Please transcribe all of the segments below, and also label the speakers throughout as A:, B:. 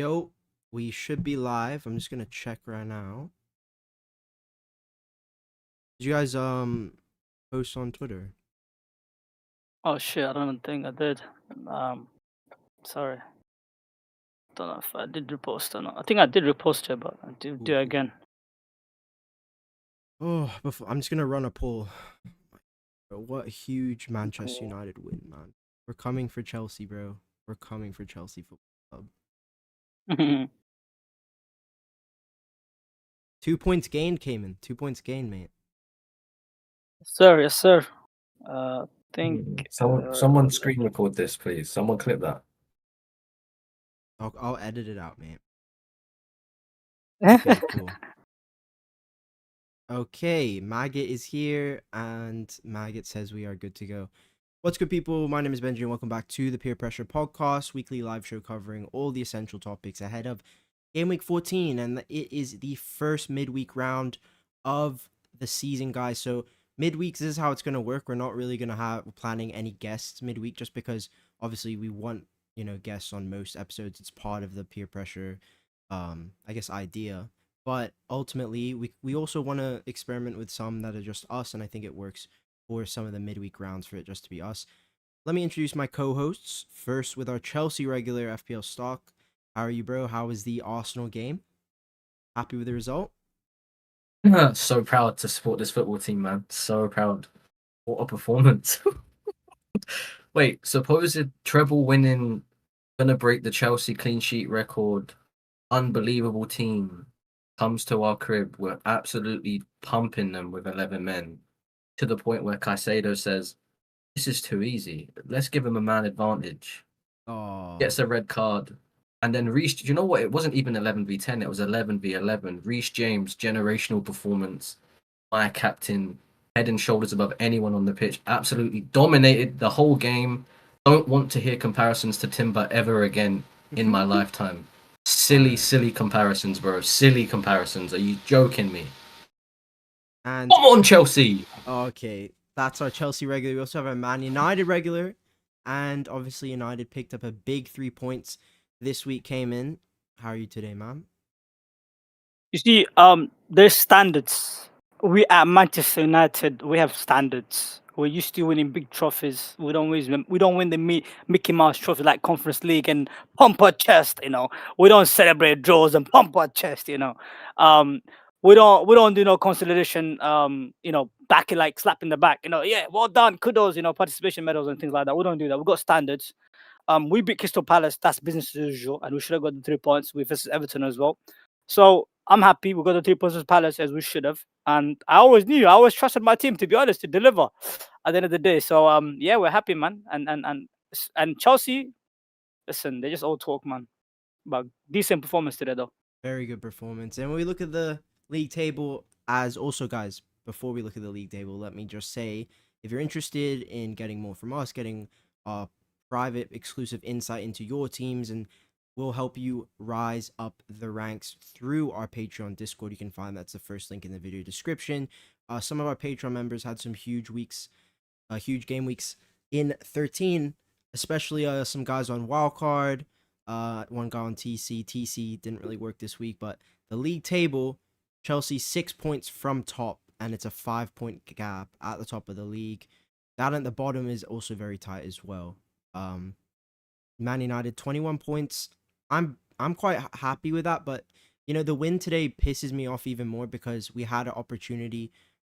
A: Yo, we should be live. I'm just gonna check right now. Did you guys post on Twitter?
B: Oh shit, I don't think I did. Sorry. Don't know if I did repost or not. I think I did repost it, but I'll do it again.
A: Oh, I'm just gonna run a poll. Bro, what a huge Manchester United win, man. We're coming for Chelsea, bro. We're coming for Chelsea Football Club. 2 points gained, Kayman. 2 points gained, mate.
B: Yes, sir. Think
C: someone screen record this, please. Someone clip that.
A: I'll edit it out, mate. Okay, cool. Okay, Maggot is here, and Maggot says we are good to go. What's good, people? My name is Benjy, and welcome back to the Peer Pressure Podcast, weekly live show covering all the essential topics ahead of Gameweek 14, and it is the first midweek round of the season, guys. So midweek, this is how it's going to work. We're not really going to have planning any guests midweek, just because obviously we want, guests on most episodes. It's part of the Peer Pressure, I guess, idea. But ultimately, we also want to experiment with some that are just us, and I think it works for some of the midweek rounds for it just to be us. Let me introduce my co-hosts. First, with our Chelsea regular FPL stock. How are you, bro? How was the Arsenal game? Happy with the result?
C: So proud to support this football team, man. So proud. What a performance. Wait, supposed treble winning, gonna break the Chelsea clean sheet record, unbelievable team comes to our crib. We're absolutely pumping them with 11 men to the point where Caicedo says, "This is too easy. Let's give him a man advantage."
A: Oh.
C: Gets a red card. And then Reece, you know what? It wasn't even 11v10. It was 11v11. Reece James, generational performance. My captain, head and shoulders above anyone on the pitch. Absolutely dominated the whole game. Don't want to hear comparisons to Timber ever again in my lifetime. Silly comparisons, bro. Silly comparisons. Are you joking me?
A: And
C: come on, Chelsea.
A: Okay, that's our Chelsea regular. We also have our Man United regular, and obviously United picked up a big 3 points this week. Kayman. How are you today, man?
B: You see, there's standards. We at Manchester United, we have standards. We're used to winning big trophies. We don't win the Mickey Mouse trophy like Conference League and pump our chest. We don't celebrate draws and pump our chest. We don't do no consolidation. Back like slapping the back. Yeah, well done, kudos. Participation medals and things like that. We don't do that. We've got standards. We beat Crystal Palace. That's business as usual, and we should have got the 3 points. We versus Everton as well. So I'm happy we got the 3 points with Palace as we should have. And I always trusted my team, to be honest, to deliver at the end of the day. So yeah, we're happy, man. And Chelsea, listen, they just all talk, man. But decent performance today, though.
A: Very good performance. And when we look at the league table, as also, guys, before we look at the league table, let me just say, if you're interested in getting more from us, getting private exclusive insight into your teams, and we'll help you rise up the ranks through our Patreon Discord. You can find that's the first link in the video description. Some of our Patreon members had some huge game weeks in 13, especially some guys on Wildcard, one guy on TC. TC didn't really work this week, but the league table, Chelsea 6 points from top, and it's a 5-point gap at the top of the league. Down at the bottom is also very tight as well. Man United 21 points. I'm quite happy with that, but the win today pisses me off even more because we had an opportunity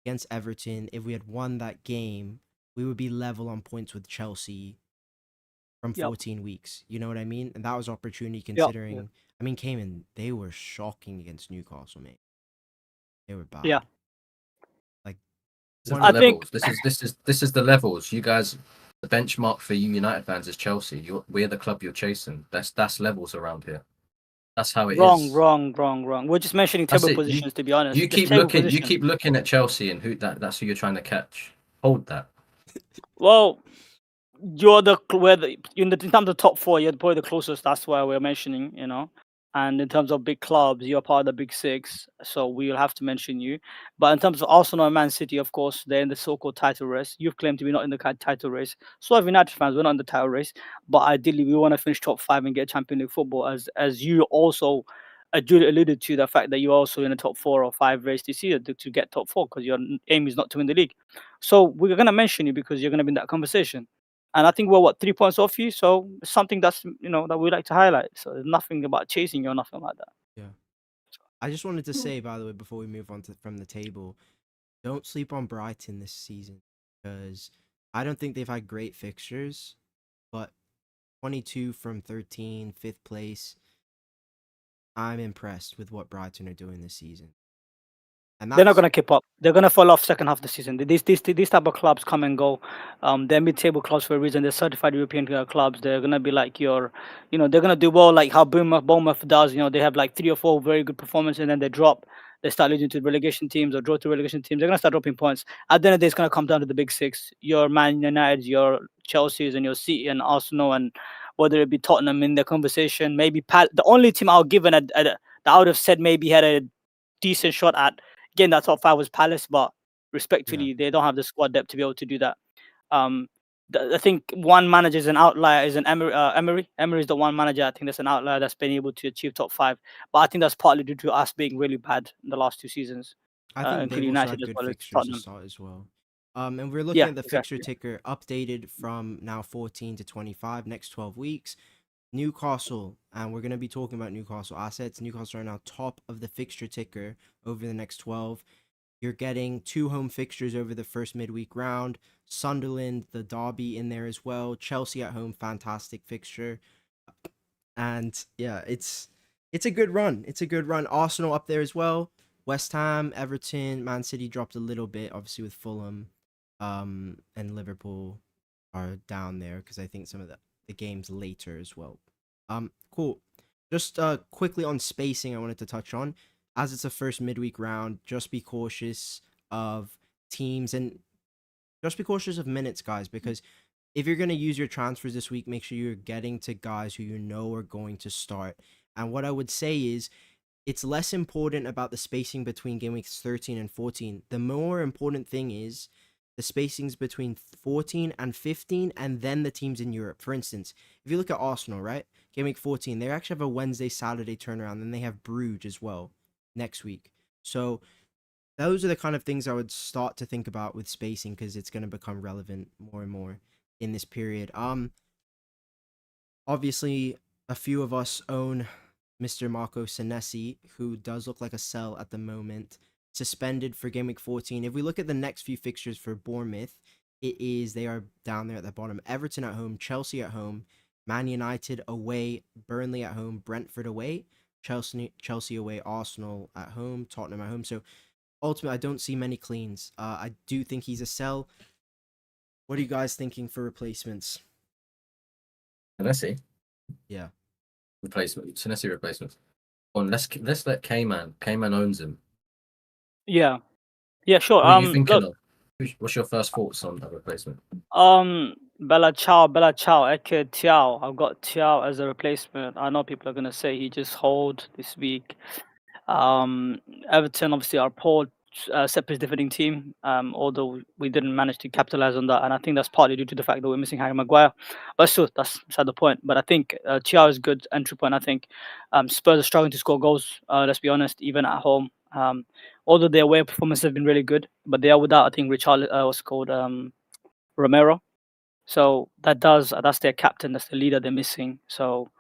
A: against Everton. If we had won that game, we would be level on points with Chelsea from 14 weeks. You know what I mean? And that was opportunity considering. Yep. I mean, Kayman, they were shocking against Newcastle, mate. They were bad.
B: Yeah.
C: Like this is the levels. You guys, the benchmark for you United fans is Chelsea. We're the club you're chasing. That's levels around here. That's how it is.
B: Wrong. We're just mentioning table positions, to be honest.
C: You keep looking at Chelsea and that's who you're trying to catch. Hold that.
B: Well, in terms of top 4, you're probably the closest. That's why we're mentioning. And in terms of big clubs, you're part of the big six, so we'll have to mention you. But in terms of Arsenal and Man City, of course, they're in the so-called title race. You've claimed to be not in the title race. So have United fans, we're not in the title race. But ideally, we want to finish top 5 and get Champions League football, as you also alluded to the fact that you're also in the top 4 or 5 race this year to get top 4, because your aim is not to win the league. So we're going to mention you because you're going to be in that conversation. And I think we're 3 points off you, so it's something that's that we like to highlight. So there's nothing about chasing you or nothing like that.
A: Yeah. I just wanted to say, by the way, before we move on from the table, don't sleep on Brighton this season, because I don't think they've had great fixtures, but 22 from 13, 5th place. I'm impressed with what Brighton are doing this season. And
B: They're not going to keep up. They're going to fall off second half of the season. These type of clubs come and go. They're mid-table clubs for a reason. They're certified European clubs. They're going to be like they're going to do well, like how Bournemouth does. They have like 3 or 4 very good performances, and then they drop. They start losing to relegation teams or draw to relegation teams. They're going to start dropping points. At the end of the day, it's going to come down to the big six. Your Man United, your Chelsea's, and your City and Arsenal, and whether it be Tottenham in the conversation. Maybe the only team I'll give that I would have said maybe had a decent shot at getting that top 5 was Palace, but respectfully, they don't have the squad depth to be able to do that. I think one manager is an outlier, is an Emery. Emery is the one manager I think that's an outlier that's been able to achieve top 5. But I think that's partly due to us being really bad in the last 2 seasons.
A: I think they've also had good fixtures to start as well. And we're looking at the fixture ticker updated from now 14 to 25, next 12 weeks. Newcastle, and we're going to be talking about Newcastle assets. Newcastle are now top of the fixture ticker over the next 12. You're getting 2 home fixtures over the first midweek round. Sunderland, the derby in there as well. Chelsea at home, fantastic fixture. And yeah, it's a good run. It's a good run. Arsenal up there as well. West Ham, Everton, Man City dropped a little bit, obviously with Fulham, and Liverpool are down there because I think some of the games later as well. Cool. Just quickly on spacing, I wanted to touch on, as it's a first midweek round, just be cautious of teams and just be cautious of minutes, guys, because if you're going to use your transfers this week, make sure you're getting to guys who you know are going to start. And what I would say is, it's less important about the spacing between game weeks 13 and 14. The more important thing is the spacings between 14 and 15, and then the teams in Europe. For instance, if you look at Arsenal, right? Game week 14, they actually have a Wednesday, Saturday turnaround. Then they have Bruges as well next week. So those are the kind of things I would start to think about with spacing, because it's going to become relevant more and more in this period. Obviously, a few of us own Mr. Marco Senesi, who does look like a sell at the moment, suspended for game week 14. If we look at the next few fixtures for Bournemouth, they are down there at the bottom. Everton at home, Chelsea at home, Man United away, Burnley at home, Brentford away, Chelsea away, Arsenal at home, Tottenham at home. So ultimately, I don't see many cleans. I do think he's a sell. What are you guys thinking for replacements?
C: Senesi?
A: Yeah.
C: Senesi replacements. Let's let Kayman. Kayman owns him.
B: Yeah, sure.
C: What are you thinking of? What's your first thoughts on that replacement?
B: Bella Ciao, Eke Tiao. I've got Tiao as a replacement. I know people are gonna say he just hold this week. Everton obviously are poor separate defending team, although we didn't manage to capitalize on that, and I think that's partly due to the fact that we're missing Harry Maguire. But still, that's beside the point. But I think Tiao is a good entry point. I think Spurs are struggling to score goals. Let's be honest, even at home. Although their away performances have been really good, but they are without, I think, Romero. So that's their captain, that's the leader they're missing. So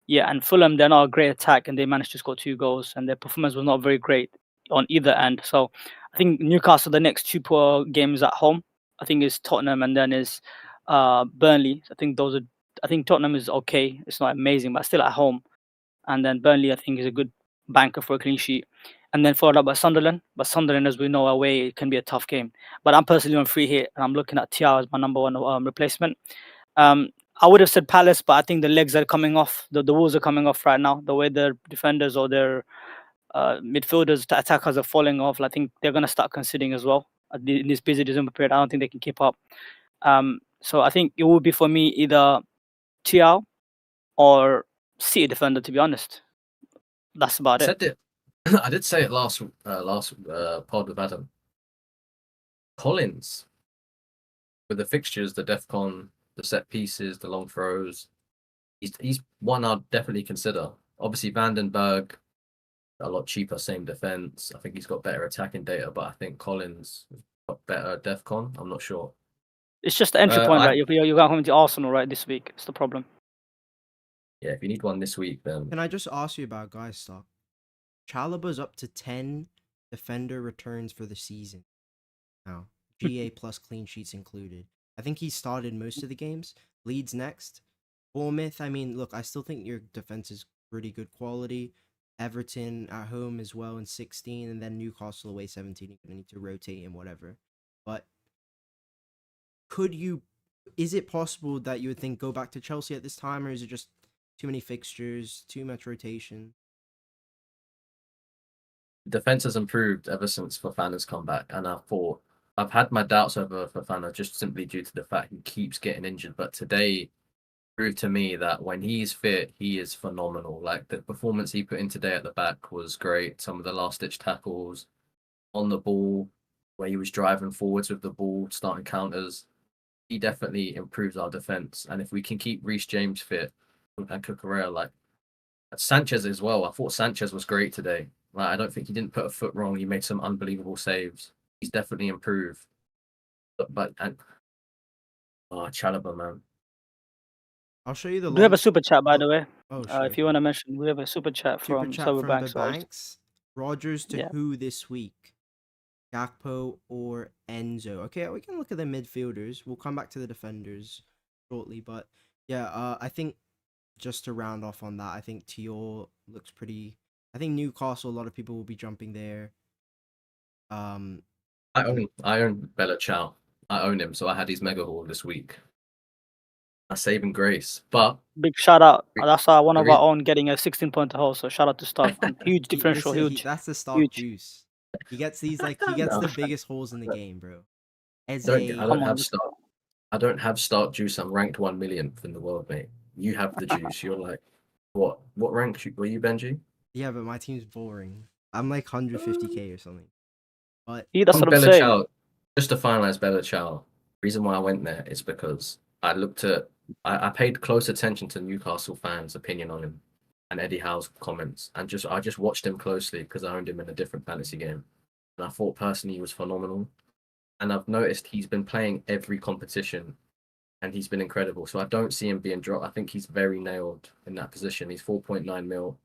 B: yeah, and Fulham, they're not a great attack, and they managed to score 2 goals, and their performance was not very great on either end. So I think Newcastle, the next 2 poor games at home, I think is Tottenham and then is Burnley. I think Tottenham is okay. It's not amazing, but still at home. And then Burnley, I think, is a good banker for a clean sheet. And then followed up by Sunderland. But Sunderland, as we know, away, it can be a tough game. But I'm personally on free hit, and I'm looking at Tiao as my number 1 replacement. I would have said Palace, but I think the legs are coming off. The walls are coming off right now. The way their defenders or their midfielders, attackers are falling off. I think they're going to start conceding as well in this busy December period. I don't think they can keep up. So I think it would be for me either Tiao or City defender, to be honest. That's about
C: I
B: it.
C: said it. I did say it last pod with Adam. Collins with the fixtures, the DEFCON, the set pieces, the long throws. He's one I'd definitely consider. Obviously, Vandenberg, a lot cheaper, same defense. I think he's got better attacking data, but I think Collins got better DEFCON. I'm not sure.
B: It's just the entry point, right? You're going home to Arsenal, right, this week. It's the problem.
C: Yeah, if you need one this week, then
A: Can I just ask you about guys stock? Chalobah's up to 10 defender returns for the season now. GA plus clean sheets included. I think he started most of the games. Leeds next. Bournemouth, I mean, look, I still think your defense is pretty good quality. Everton at home as well in 16, and then Newcastle away 17. You're going to need to rotate and whatever. But is it possible that you would think go back to Chelsea at this time, or is it just too many fixtures, too much rotation?
C: defense has improved ever since Fofana's come back, and I've had my doubts over Fofana just simply due to the fact he keeps getting injured. But today proved to me that when he's fit, he is phenomenal. Like the performance he put in today at the back was great. Some of the last ditch tackles on the ball, where he was driving forwards with the ball, starting counters. He definitely improves our defense. And if we can keep Reece James fit and Cucurella, like Sanchez as well. I thought Sanchez was great today. Like, I don't think he didn't put a foot wrong. He made some unbelievable saves. He's definitely improved. Chalobah, man.
A: I'll show you the
B: We have a super chat, by the way.
A: Oh, sure.
B: If you want to mention, we have a super chat from Cyberbanks.
A: Banks. Rogers to
B: Yeah.
A: who this week? Gakpo or Enzo? Okay, we can look at the midfielders. We'll come back to the defenders shortly, but yeah, I think just to round off on that, I think Tior looks pretty. I think Newcastle, a lot of people will be jumping there.
C: I own Bella Ciao. I own him, so I had his mega haul this week. A saving grace, but
B: big shout out. That's one of our own getting a 16-point haul. So shout out to Stark. Huge differential, huge.
A: That's the Stark juice. He gets these the biggest holes in the game, bro.
C: I don't have Stark juice. I'm ranked 1 millionth in the world, mate. You have the juice. You're like, what rank were you, Benjy?
A: Yeah, but my team's boring. I'm like 150k or something. But
B: that's what I'm saying.
C: Ciao, just to finalize Bella Ciao, reason why I went there is because I paid close attention to Newcastle fans' opinion on him and Eddie Howe's comments, and I just watched him closely because I owned him in a different fantasy game, and I thought personally he was phenomenal. And I've noticed he's been playing every competition, and he's been incredible. So I don't see him being dropped. I think he's very nailed in that position. He's 4.9 mil.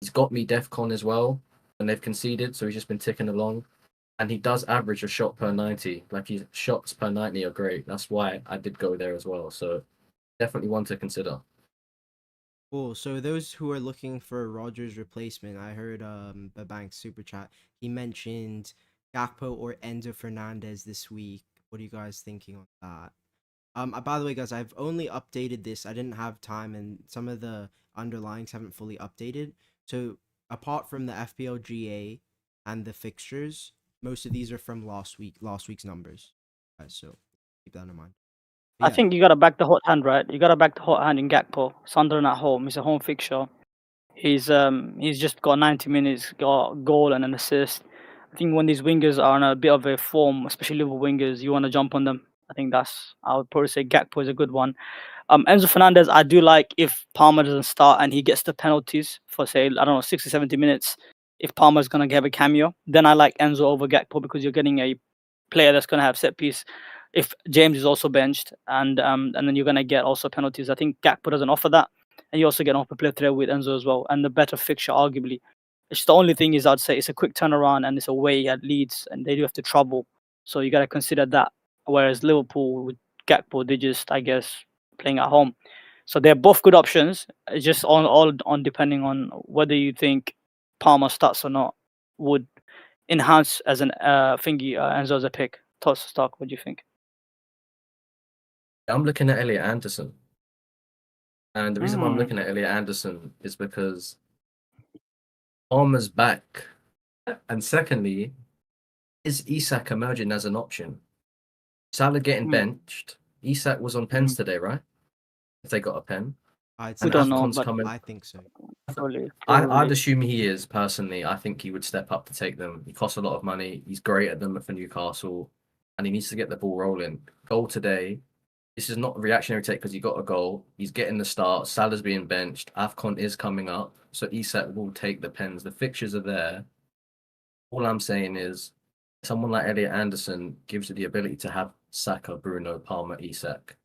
C: He's got me DEFCON as well, and they've conceded, so he's just been ticking along. And he does average a shot per 90. Like his shots per 90 are great. That's why I did go there as well. So definitely one to consider.
A: Cool. So those who are looking for a Rogers replacement, I heard the bank super chat. He mentioned Gakpo or Enzo Fernandez this week. What are you guys thinking on that? By the way, guys, I've only updated this. I didn't have time, and some of the underlyings haven't fully updated. So apart from the FPL GA and the fixtures, most of these are from last week's numbers. So keep that in mind.
B: I think you gotta back the hot hand, right? You gotta back the hot hand in Gakpo. Sunderland at home. He's a home fixture. He's just got 90 minutes, got a goal and an assist. I think when these wingers are in a bit of a form, especially Liverpool wingers, you want to jump on them. I would probably say Gakpo is a good one. Enzo Fernandez, I do like if Palmer doesn't start and he gets the penalties for, say, I don't know, 60, 70 minutes. If Palmer's going to have a cameo, then I like Enzo over Gakpo because you're getting a player that's going to have set piece. If James is also benched and then you're going to get also penalties. I think Gakpo doesn't offer that. And you also get an open play threat with Enzo as well. And the better fixture, arguably. It's the only thing is I'd say it's a quick turnaround and it's away at Leeds and they do have to travel. So you got to consider that. Whereas Liverpool with Gakpo, they just, I guess, playing at home. So they're both good options. It's just all on depending on whether you think Palmer starts or not would enhance as an Enzo as a pick. Toss stock, what do you think?
C: I'm looking at Elliot Anderson. And the reason why I'm looking at Elliot Anderson is because Palmer's back. And secondly, is Isak emerging as an option? Salah getting benched. Isak was on pens today, right? If they got a pen.
A: I'd
B: We
A: say
B: don't
A: so.
B: know,
C: AFCON's
B: but
C: coming.
A: I think so.
B: probably.
C: I'd assume he is personally. I think he would step up to take them. He costs a lot of money. He's great at them for Newcastle, and he needs to get the ball rolling. Goal today. This is not a reactionary take because he got a goal. He's getting the start. Salah's being benched. AFCON is coming up, so Isak will take the pens. The fixtures are there. All I'm saying is, someone like Elliot Anderson gives you the ability to have Saka, Bruno, Palmer, Isak,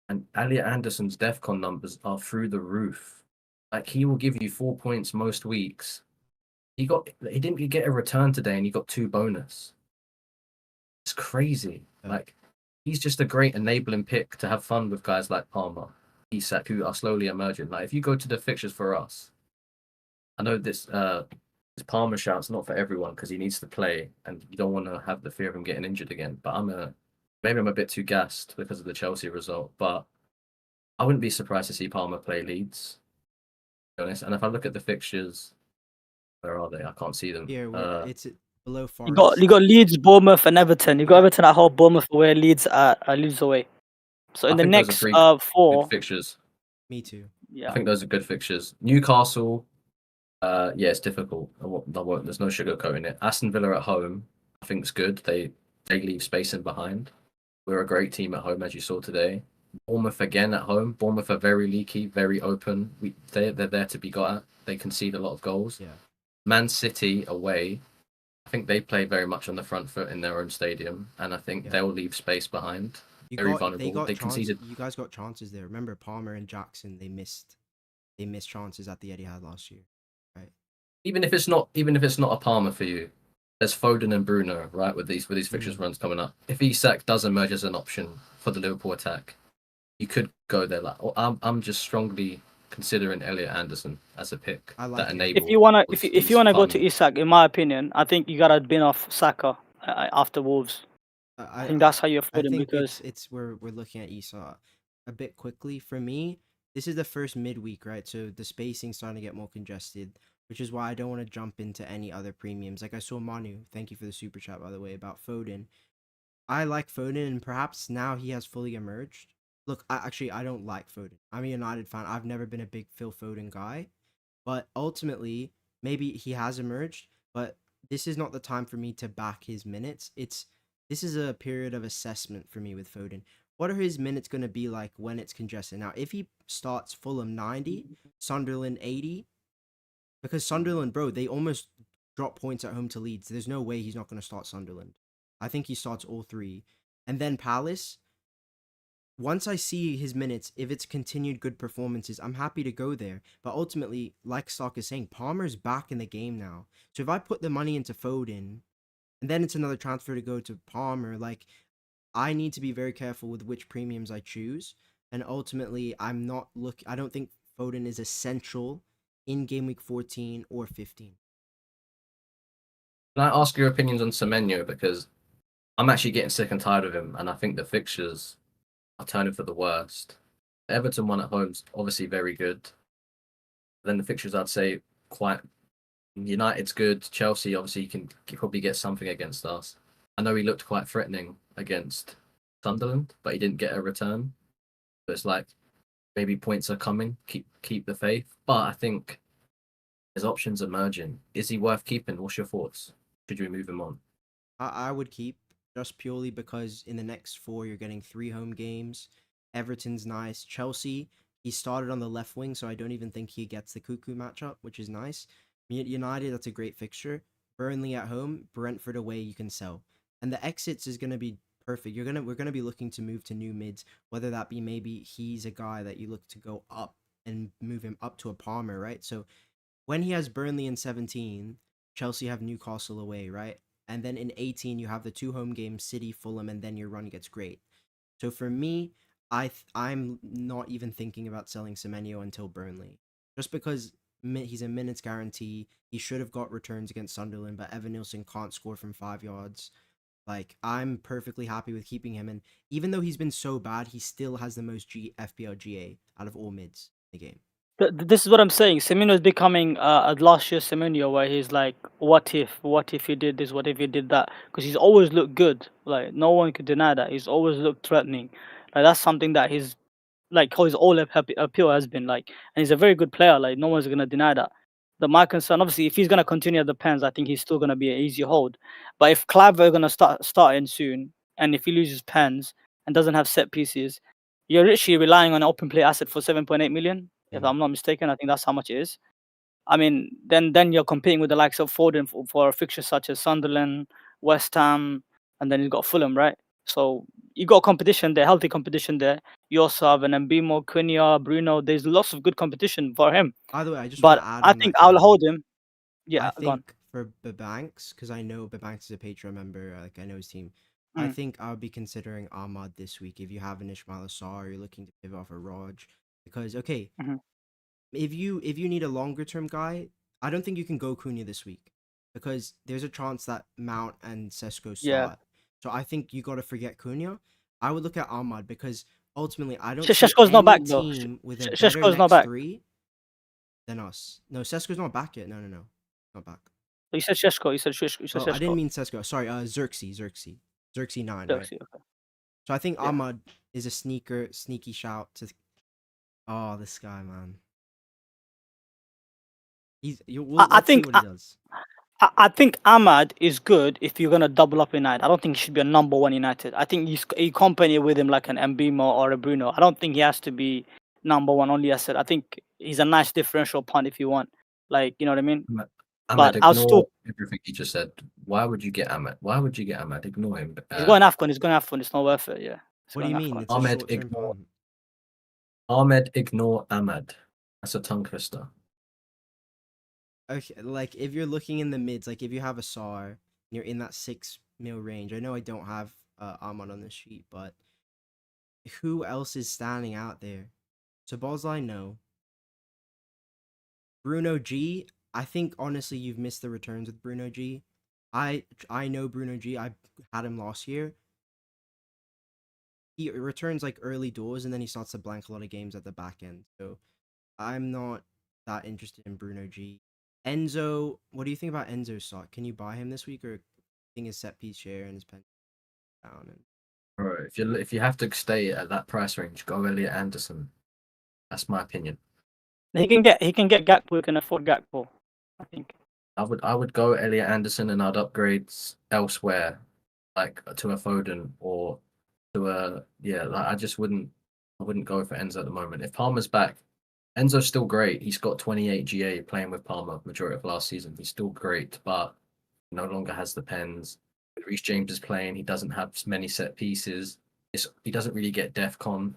C: and Elliot Anderson's DEFCON numbers are through the roof. Like he will give you 4 points most weeks. He didn't get a return today, and he got 2 bonus. It's crazy.
A: Yeah.
C: Like he's just a great enabling pick to have fun with guys like Palmer, Isak, who are slowly emerging. Like if you go to the fixtures for us, I know this Palmer shout's not for everyone because he needs to play, and you don't want to have the fear of him getting injured again. But maybe I'm a bit too gassed because of the Chelsea result, but I wouldn't be surprised to see Palmer play Leeds. To be honest, and if I look at the fixtures, where are they? I can't see them.
A: Here, it's below
B: You
A: Forest.
B: got Leeds, Bournemouth, and Everton. You got Everton at home, Bournemouth away, Leeds Leeds away. So
C: I
B: in the
C: think those are
B: next
C: 3
B: 4,
C: good fixtures.
A: Me too.
B: yeah,
C: I think those are good fixtures. Newcastle, yeah, it's difficult. There's no sugarcoating it. Aston Villa at home, I think it's good. They leave spacing behind. We're a great team at home, as you saw today. Bournemouth again at home. Bournemouth are very leaky, very open. They're there to be got at. They concede a lot of goals.
A: Yeah.
C: Man City away, I think they play very much on the front foot in their own stadium, and I think they'll leave space behind. Very vulnerable. They conceded.
A: You guys got chances there. Remember Palmer and Jackson? They missed chances at the Etihad last year, right?
C: Even if it's not a Palmer for you, there's Foden and Bruno, right? With these fixtures runs coming up. If Isak does emerge as an option for the Liverpool attack, you could go there. Like I'm just strongly considering Elliot Anderson as a pick
A: I like
C: that
A: it.
C: enables.
B: if you wanna go to Isak, in my opinion, I think you gotta bin off Saka after Wolves. I think that's how you afford him because
A: we're looking at Esau a bit quickly. For me, this is the first midweek, right? So the spacing's starting to get more congested, which is why I don't want to jump into any other premiums. Like I saw Manu, thank you for the super chat by the way, about Foden. I like Foden, and perhaps now he has fully emerged. Look, I don't like Foden. I'm a United fan. I've never been a big Phil Foden guy, but ultimately, maybe he has emerged. But this is not the time for me to back his minutes. This is a period of assessment for me with Foden. What are his minutes going to be like when it's congested? Now, if he starts Fulham 90, Sunderland 80, because Sunderland, bro, they almost drop points at home to Leeds. There's no way he's not going to start Sunderland. I think he starts all 3. And then Palace, once I see his minutes, if it's continued good performances, I'm happy to go there. But ultimately, like Stark is saying, Palmer's back in the game now. So if I put the money into Foden, and then it's another transfer to go to Palmer, like, I need to be very careful with which premiums I choose. And ultimately, I don't think Foden is essential in Gameweek 14 or 15.
C: Can I ask your opinions on Semenyo? Because I'm actually getting sick and tired of him, and I think the fixtures are turning for the worst. Everton one at home's obviously very good. Then the fixtures, I'd say, quite. United's good. Chelsea, obviously, you can probably get something against us. I know he looked quite threatening against Sunderland, but he didn't get a return. But it's like maybe points are coming. Keep the faith. But I think there's options emerging. Is he worth keeping? What's your thoughts? Should we move him on?
A: I would keep, just purely because in the next 4 you're getting 3 home games. Everton's nice. Chelsea, he started on the left wing, so I don't even think he gets the cuckoo matchup, which is nice. United, that's a great fixture. Burnley at home, Brentford away, you can sell. And the exits is going to be perfect. We're going to be looking to move to new mids, whether that be maybe he's a guy that you look to go up and move him up to a Palmer, right? So when he has Burnley in 17, Chelsea have Newcastle away, right? And then in 18, you have the 2 home games, City, Fulham, and then your run gets great. So for me, I'm not even thinking about selling Semenyo until Burnley. Just because he's a minutes guarantee. He should have got returns against Sunderland, but Evan Nielsen can't score from 5 yards. Like, I'm perfectly happy with keeping him. And even though he's been so bad, he still has the most FPL GA out of all mids in the game.
B: This is what I'm saying. Semenyo is becoming last year's Semenyo, where he's like, what if you did this, what if you did that? Because he's always looked good. Like, no one could deny that. He's always looked threatening. Like, that's something that he's like how his all appeal has been like, and he's a very good player. Like no one's gonna deny that. My concern, obviously, if he's gonna continue at the Pens, I think he's still gonna be an easy hold. But if Clive are gonna starting soon, and if he loses Pens and doesn't have set pieces, you're literally relying on an open play asset for 7.8 million. If I'm not mistaken, I think that's how much it is. I mean, then you're competing with the likes of Foden for fixtures such as Sunderland, West Ham, and then you've got Fulham, right? So you got competition there, healthy competition there. You also have an Mbemo, Cunha, Bruno. There's lots of good competition for him.
A: By the way, I just want
B: But
A: to add
B: I
A: on
B: think
A: that,
B: I'll
A: Kayman.
B: hold him.
A: I
B: Yeah, gone.
A: think for Bebanks, because I know Bebanks is a Patreon member, like I know his team. I
B: Mm.
A: think I would be considering Ahmad this week if you have an Ismail Sarr, you're looking to pivot off a Raj. Because okay,
B: Mhm.
A: if you need a longer term guy, I don't think you can go Cunha this week because there's a chance that Mount and Sesko
B: Yeah.
A: start. So I think you got to forget Cunha. I would look at Ahmad because ultimately I don't see
B: Sheshko's not
A: any
B: back though.
A: team with a better
B: Sheshko's not
A: next
B: back.
A: three than us. No, Sesko's not back yet. No, not back.
B: You said Sheshko. You said Sheshko. You said
A: Oh, I didn't
B: Sheshko.
A: mean Sesko. Sorry, Xerxes 9, right?
B: Xerxes, okay.
A: So I think
B: Yeah.
A: Ahmad is a sneaky shout to. Oh, this guy, man.
B: I
A: Let's see
B: think
A: what he does.
B: I think Ahmad is good if you're gonna double up United. I don't think he should be a number one United. I think you company with him like an Mbemo or a Bruno. I don't think he has to be number one only asset. I think he's a nice differential punt if you want. Like, you know what I mean?
C: Ahmed,
B: But I'll
C: ignore
B: still
C: everything you just said. Why would you get Ahmed? Why would you get Ahmed? Ignore him.
B: he's going AFCON, he's going AFCON, it's not worth it, yeah. He's
A: What do
B: going
A: you mean?
B: AFCON.
A: It's a
C: Ahmed,
A: short term
C: ignore
A: punt.
C: Ahmed, ignore Ahmed. That's a tongue twister.
A: Okay, like if you're looking in the mids, like if you have a Sarr and you're in that 6 mil range. I know I don't have Ahmad on the sheet, but who else is standing out there? So Bosley, no. Bruno G. I think honestly you've missed the returns with Bruno G. I know Bruno G. I had him last year. He returns like early doors and then he starts to blank a lot of games at the back end. So I'm not that interested in Bruno G. Enzo, what do you think about Enzo's stock? Can you buy him this week, or think his set piece share and his pen down? And
C: Bro, if you have to stay at that price range, go Elliot Anderson. That's my opinion.
B: He can get Gakpo, he can afford Gakpo, I think.
C: I would go Elliot Anderson and I'd upgrade elsewhere, like to a Foden or to a like I wouldn't go for Enzo at the moment. If Palmer's back, Enzo's still great. He's got 28 GA playing with Palmer majority of last season. He's still great, but no longer has the pens. Reece James is playing. He doesn't have many set pieces. He doesn't really get DEFCON.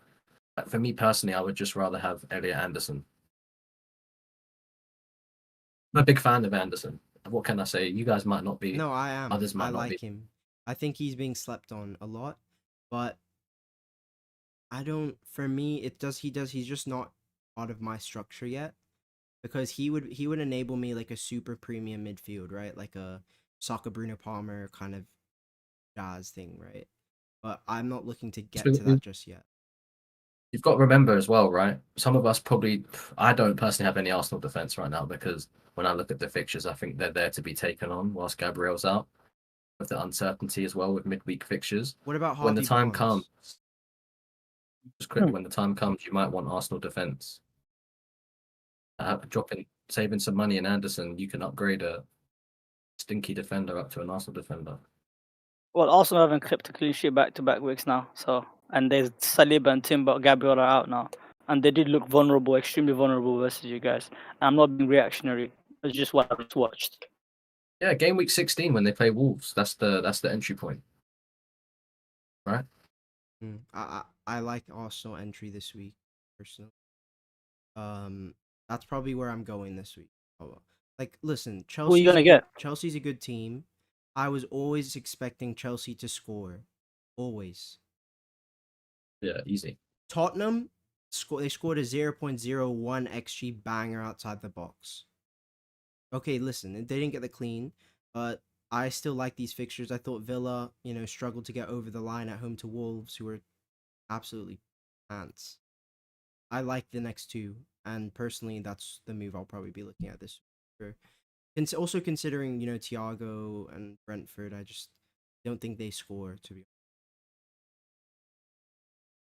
C: For me personally, I would just rather have Elliot Anderson. I'm a big fan of Anderson. What can I say? You guys might not be.
A: no, I am.
C: Others might
A: I
C: not
A: like
C: be.
A: him. I think he's being slept on a lot, but I don't. For me, it does. He's just not out of my structure yet because he would enable me like a super premium midfield, right? Like a Saka Bruno Palmer kind of jazz thing, right? But I'm not looking to get to that just yet.
C: You've got to remember as well, right? Some of us probably. I don't personally have any Arsenal defense right now because when I look at the fixtures, I think they're there to be taken on whilst Gabriel's out. With the uncertainty as well with midweek fixtures.
A: What about
C: When the
A: Harvey
C: time
A: Barnes?
C: comes, just quickly, when the time comes, you might want Arsenal defense. Saving some money in Anderson, you can upgrade a stinky defender up to an Arsenal defender.
B: Well, Arsenal haven't kept a clean sheet back-to-back weeks now, so and there's Saliba and Timber, Gabriel are out now, and they did look vulnerable, extremely vulnerable versus you guys. I'm not being reactionary. It's just what I just watched.
C: Yeah, game week 16 when they play Wolves, that's the entry point, right?
A: I like Arsenal entry this week personally. That's probably where I'm going this week. Like, listen,
B: Who are you gonna get?
A: Chelsea's a good team. I was always expecting Chelsea to score, always.
C: Yeah, easy.
A: Tottenham they scored a 0.01 xG banger outside the box. Okay, listen, they didn't get the clean, but I still like these fixtures. I thought Villa, struggled to get over the line at home to Wolves, who were absolutely pants. I like the next two, and personally, that's the move I'll probably be looking at this year. Also considering, Thiago and Brentford, I just don't think they score, to be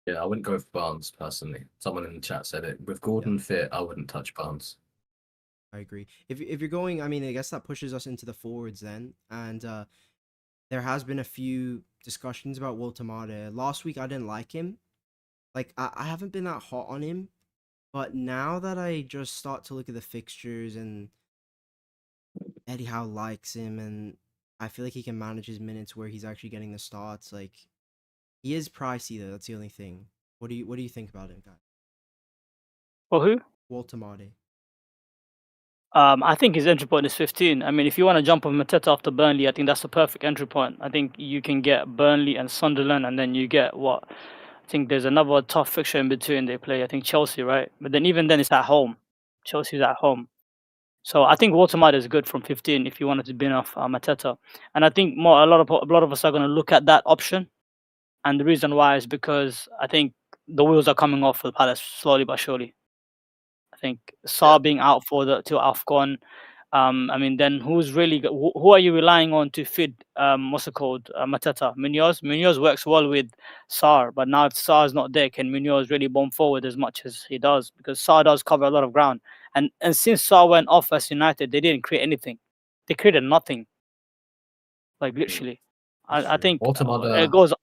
A: honest.
C: Yeah, I wouldn't go with Barnes personally. Someone in the chat said it. With Gordon fit, I wouldn't touch Barnes.
A: I agree. If you're going, I mean, I guess that pushes us into the forwards then, and there has been a few discussions about Walter Mata. Last week I didn't like him. Like I haven't been that hot on him, but now that I just start to look at the fixtures and Eddie Howe likes him, and I feel like he can manage his minutes where he's actually getting the starts. Like he is pricey though. That's the only thing. What do you think about him, guys?
B: For who?
A: Walter Mata.
B: I think his entry point is 15. I mean, if you want to jump on Mateta after Burnley, I think that's the perfect entry point. I think you can get Burnley and Sunderland, and then you get what? I think there's another tough fixture in between they play. I think Chelsea, right? But then even then, it's at home. Chelsea's at home. So I think Walter Mata is good from 15 if you wanted to bin off Mateta. And I think a lot of us are going to look at that option. And the reason why is because I think the wheels are coming off for Palace slowly but surely. I think
C: Yeah.
B: Sarr being out for the to AFCON. I mean, then who's really who are you relying on to feed what's it called, Mateta? Munoz. Munoz works well with Sarr, but now if Sarr's not there, can Munoz really bomb forward as much as he does? Because Sarr does cover a lot of ground, and since Sarr went off as United, they didn't create anything. They created nothing, like literally.
A: That's
B: I
A: true.
B: think
C: Walter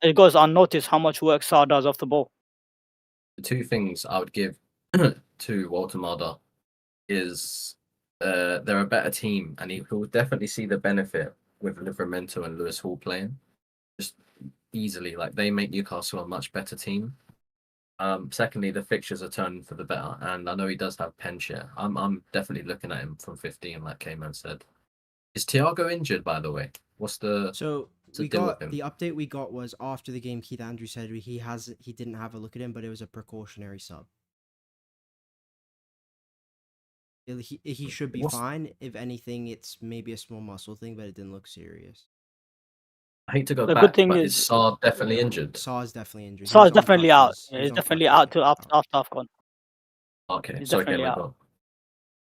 B: it goes unnoticed how much work Sarr does off the ball.
C: the two things I would give to Walter is they're a better team, and he'll definitely see the benefit with Livramento and Lewis Hall playing just easily. Like they make Newcastle a much better team. Secondly, the fixtures are turning for the better, and I know he does have pen share. I'm definitely looking at him from 15, like Kayman said. Is Thiago injured, by the way? What's the
A: So
C: what's the
A: we
C: deal with
A: got
C: him?
A: the update we got was after the game. Keith Andrews said he didn't have a look at him, but it was a precautionary sub. He should be
C: What's
A: fine. If anything, it's maybe a small muscle thing, but it didn't look serious.
C: I hate to go
B: The good
C: back,
B: thing
C: but is
B: is
C: Sarr definitely injured?
A: Saw is definitely injured. He
B: Sarr
A: was
B: is
A: on
B: definitely out.
A: crutches.
B: Yeah,
A: He was
B: he's
A: on
B: definitely
A: crutches,
B: out
A: but
B: to
A: out.
B: after AFCON.
C: Okay,
B: He's
C: sorry,
B: definitely
C: Kayman,
B: out.
C: go on.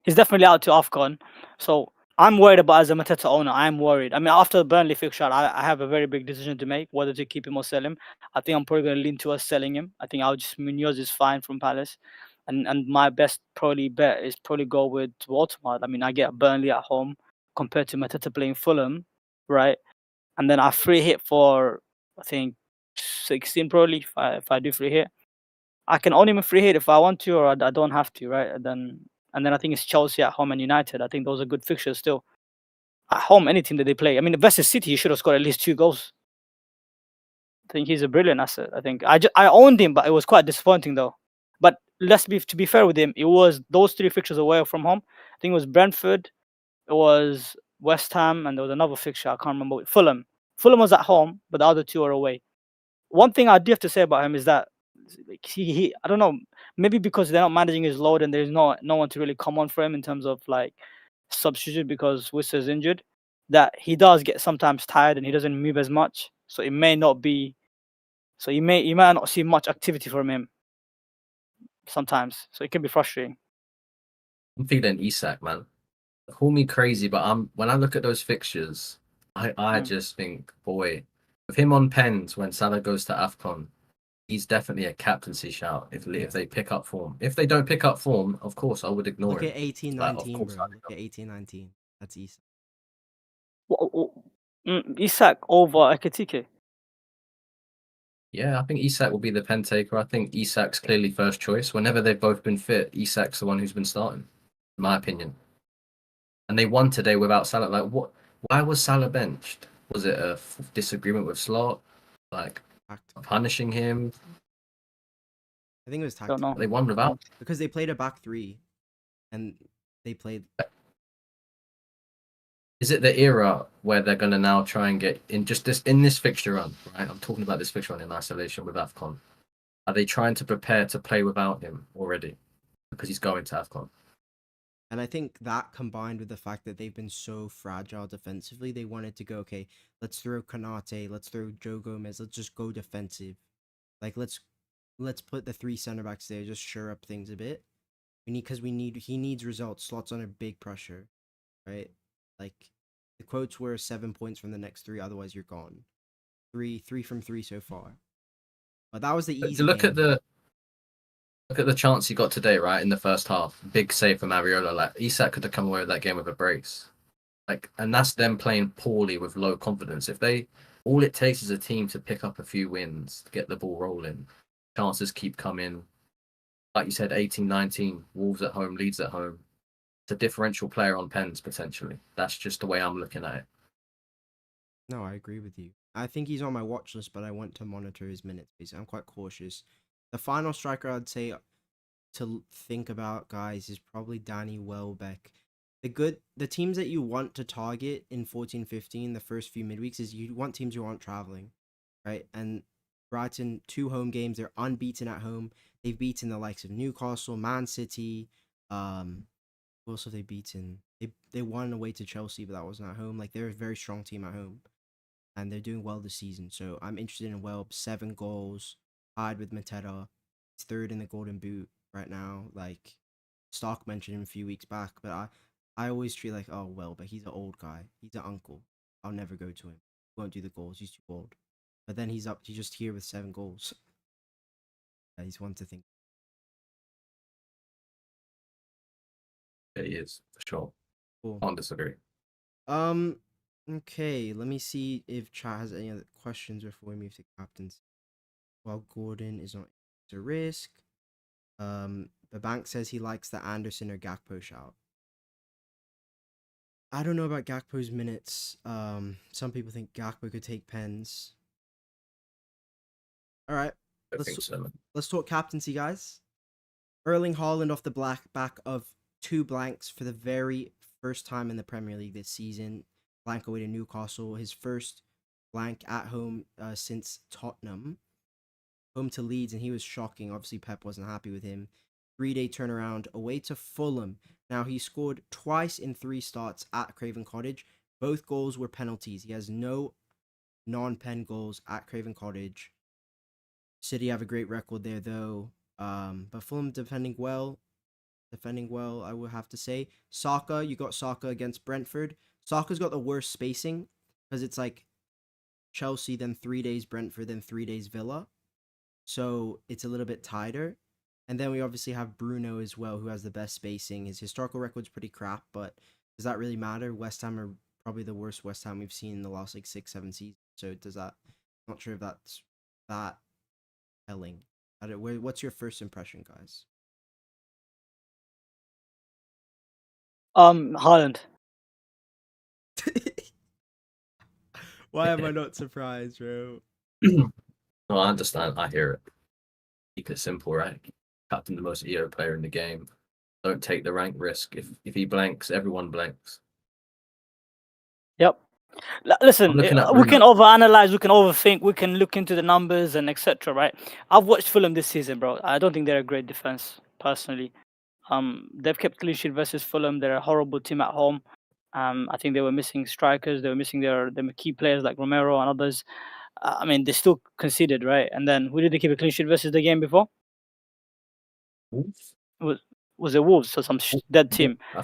B: He's definitely out to AFCON. So I'm worried about as a Mateta owner. I'm worried. I mean, after the Burnley fixture, I have a very big decision to make whether to keep him or sell him. I think I'm probably going to lean towards selling him. I think I'll just Munoz is fine from Palace, and my best probably bet is probably go with Waltmart. I mean, I get Burnley at home compared to Mateta playing Fulham, right? And then I free hit for I think 16 probably if I do free hit. I can own him a free hit if I want to, or I don't have to, right? And then I think it's Chelsea at home and United. I think those are good fixtures still. At home, any team that they play. I mean, versus City, he should have scored at least 2 goals. I think he's a brilliant asset. I think I owned him, but it was quite disappointing though. But to be fair with him, it was those 3 fixtures away from home. I think it was Brentford, it was West Ham, and there was another fixture I can't remember. Fulham. Fulham was at home, but the other 2 are away. One thing I do have to say about him is that like he I don't know, maybe because they're not managing his load and there's no one to really come on for him in terms of like substitute because Wissa's injured, that he does get sometimes tired and he doesn't move as much. So it may not be so you might not see much activity from him sometimes. So it can be frustrating.
C: I'm feeling Isak, man. Call me crazy, but when I look at those fixtures, I
B: Mm.
C: just think, boy, with him on pens when Salah goes to AFCON, he's definitely a captaincy shout if they pick up form. If they don't pick up form, of course I would ignore
A: Look
C: him.
A: at 18,
C: Like, of
A: 19,
C: course
A: bro.
C: I
A: Look at 18, 19. That's East.
B: Isak over Ekitike.
C: Yeah, I think Isak will be the pen taker. I think Isak's clearly first choice. Whenever they've both been fit, Isak's the one who's been starting, in my opinion. And they won today without Salah. Like, what? Why was Salah benched? Was it a disagreement with Slot? Like, punishing him?
A: I think it was
B: Don't
A: tactical.
B: know.
C: They won without.
A: Because they played a back three, and they played.
C: Is it the era where they're gonna now try and get in just this fixture run? Right, I'm talking about this fixture run in isolation with AFCON. Are they trying to prepare to play without him already because he's going to AFCON?
A: And I think that combined with the fact that they've been so fragile defensively, they wanted to go, okay, let's throw Kanate, let's throw Joe Gomez, let's just go defensive. Like let's put the 3 center backs there, just shore up things a bit. He needs results. Slot's under big pressure, right? Like the quotes were 7 points from the next 3, otherwise you're gone. Three from 3 so far. But that was the easy
C: Look
A: game.
C: at the chance he got today, right, in the first half. Big save for Mariola. Like, Isak could have come away with that game with a brace. Like, and that's them playing poorly with low confidence. All it takes is a team to pick up a few wins, to get the ball rolling. Chances keep coming. Like you said, 18, 19, Wolves at home, Leeds at home. It's a differential player on pens, potentially. That's just the way I'm looking at it.
A: No, I agree with you. I think he's on my watch list, but I want to monitor his minutes. Basically, I'm quite cautious. The final striker I'd say to think about, guys, is probably Danny Welbeck. The teams that you want to target in 14-15, the first few midweeks, is you want teams who aren't traveling, right? And Brighton, 2 home games, they're unbeaten at home. They've beaten the likes of Newcastle, Man City. Who else have they beaten? They won away to Chelsea, but that wasn't at home. Like, they're a very strong team at home, and they're doing well this season. So I'm interested in Welb. 7 goals, tied with Mateta. He's 3rd in the Golden Boot right now. Like, Stark mentioned him a few weeks back, but I always treat like, oh well, but he's an old guy. He's an uncle. I'll never go to him. He won't do the goals. He's too old. But then he's just here with 7 goals. Yeah, he's one to think.
C: Yeah, he is, for sure.
A: Cool.
C: Can't disagree.
A: Okay, let me see if chat has any other questions before we move to captains. While Gordon is not a risk. The bank says he likes the Anderson or Gakpo shout. I don't know about Gakpo's minutes. Some people think Gakpo could take pens. All right, let's talk captaincy, guys. Erling Haaland off the back of 2 blanks for the very first time in the Premier League this season. Blank away to Newcastle, his first blank at home since Tottenham. Home to Leeds, and he was shocking. Obviously, Pep wasn't happy with him. 3-day turnaround away to Fulham. Now, he scored twice in 3 starts at Craven Cottage. Both goals were penalties. He has no non-pen goals at Craven Cottage. City have a great record there, though. But Fulham defending well, I would have to say. Saka, you got Saka against Brentford. Saka's got the worst spacing because it's like Chelsea, then 3 days Brentford, then 3 days Villa. So it's a little bit tighter. And then we obviously have Bruno as well, who has the best spacing. His historical record's pretty crap, but does that really matter? West Ham are probably the worst West Ham we've seen in the last like 6-7 seasons. So does that? I'm not sure if that's that telling. What's your first impression, guys?
B: Haaland.
A: Why am I not surprised, bro?
C: No, I understand. I hear it. Keep it simple, right? Captain, the most EO player in the game. Don't take the rank risk. If he blanks, everyone blanks.
B: Yep. Listen,
C: looking at
B: we can
C: Bruno.
B: overanalyze, we can overthink, we can look into the numbers and etc. Right? I've watched Fulham this season, bro. I don't think they're a great defense, personally. They've kept clean sheet versus Fulham. They're a horrible team at home. I think they were missing strikers. They were missing their key players like Romero and others. I mean, they still conceded, right? And then who did they keep a clean sheet versus the game before?
C: Wolves?
B: Was it Wolves? So some dead team.
C: I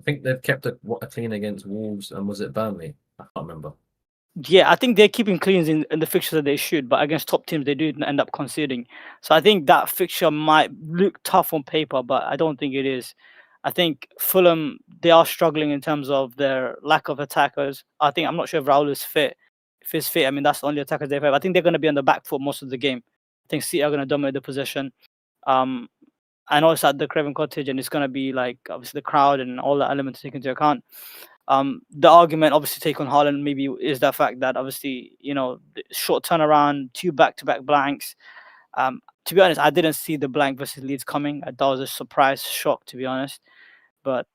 C: think they've kept a clean against Wolves, and was it Burnley? I can't remember.
B: Yeah, I think they're keeping cleans in the fixtures that they should, but against top teams they do end up conceding. So I think that fixture might look tough on paper, but I don't think it is. I think Fulham, they are struggling in terms of their lack of attackers. I'm not sure if Raul is fit. If he's fit, I mean that's the only attackers they have. I think they're going to be on the back foot most of the game. I think City are going to dominate the possession. I know it's at the Craven Cottage, and it's going to be like obviously the crowd and all the elements to take into account. The argument obviously take on Haaland maybe is the fact that obviously, the short turnaround, 2 back-to-back blanks. To be honest, I didn't see the blank versus Leeds coming. That was a surprise shock, to be honest. But,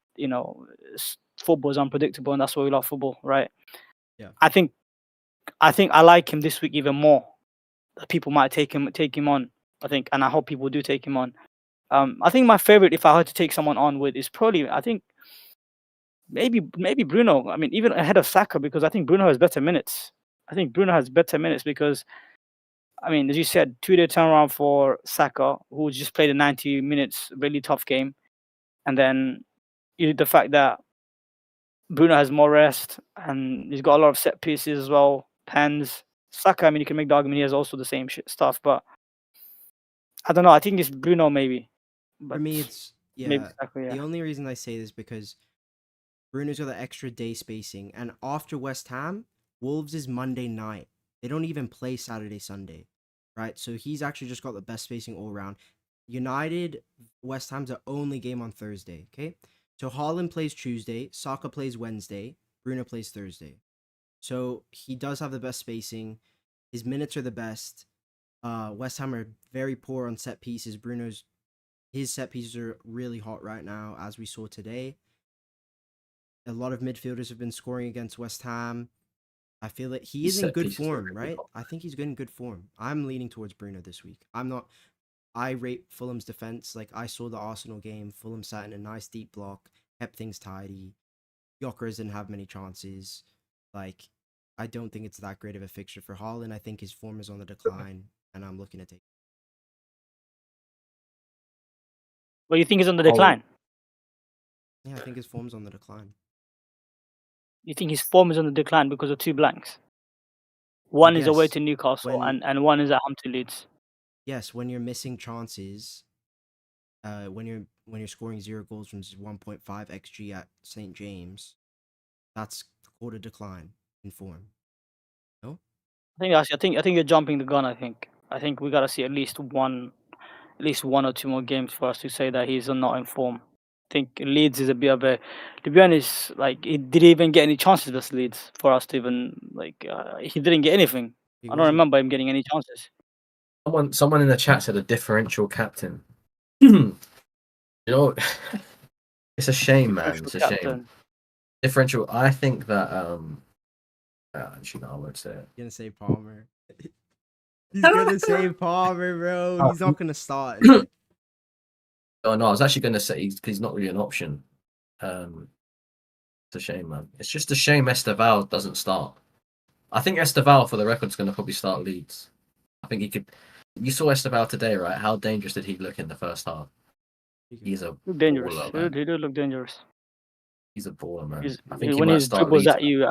B: football is unpredictable, and that's why we love football, right?
A: Yeah.
B: I think I like him this week even more. People might take him on, I think, and I hope people do take him on. I think my favorite, if I had to take someone on with, is probably, I think, maybe Bruno. I mean, even ahead of Saka, because I think Bruno has better minutes. Because, I mean, as you said, 2-day turnaround for Saka, who just played a 90 minutes, really tough game. And then the fact that Bruno has more rest and he's got a lot of set pieces as well, pens. Saka, I mean, you can make the argument he has also the same stuff, but I don't know. I think it's Bruno maybe. But
A: For me, it's
B: maybe
A: yeah.
B: Saka, yeah.
A: The only reason I say this because Bruno's got the extra day spacing, and after West Ham, Wolves is Monday night. They don't even play Saturday, Sunday, right? So he's actually just got the best spacing all around. United, West Ham's the only game on Thursday. Okay, so Haaland plays Tuesday, Saka plays Wednesday, Bruno plays Thursday. So he does have the best spacing. His minutes are the best. West Ham are very poor on set pieces. His set pieces are really hot right now, as we saw today. A lot of midfielders have been scoring against West Ham. I feel that he is in
C: Set
A: good
C: pieces are
A: form,
C: really
A: right?
C: hot.
A: I think he's good in good form. I'm leaning towards Bruno this week. I rate Fulham's defense. Like, I saw the Arsenal game. Fulham sat in a nice deep block, kept things tidy. Gyökeres didn't have many chances. Like, I don't think it's that great of a fixture for Haaland. I think his form is on the decline, and I'm looking to take.
B: Well, you think he's on the
C: Oh.
B: decline?
A: Yeah, I think his form's on the decline.
B: You think his form is on the decline because of 2 blanks? One is away
A: Yes,
B: to Newcastle,
A: when-
B: and one is at home to Leeds.
A: Yes, when you're missing chances, when you're scoring 0 goals from 1.5 xG at St. James, that's called a decline in form. No?
B: I think you're jumping the gun. I think we gotta see at least one or 2 more games for us to say that he's not in form. I think Leeds is a bit of a, to be honest, like he didn't even get any chances this Leeds for us to even like he didn't get anything.
A: He
B: I don't
A: wasn't-
B: remember him getting any chances.
C: Someone in the chat said a differential captain. You know, it's a shame, man. It's a shame.
B: Captain.
C: Differential. I think that actually, no, I won't say it.
A: Gonna say Palmer. He's gonna say Palmer, bro.
C: Oh.
A: He's not gonna start. Is it?
C: Oh no, I was actually going to say he's not really an option. It's a shame, man. It's just a shame Esteval doesn't start. I think Esteval, for the record, is going to probably start Leeds. I think he could. You saw Esteval today, right? How dangerous did he look in the first half? He's a
B: Look dangerous.
C: baller, man.
B: He did look dangerous.
C: He's a baller, man.
B: He's,
C: I think he
B: when
C: might
B: he
C: start
B: dribbles
C: Leeds.
B: at you,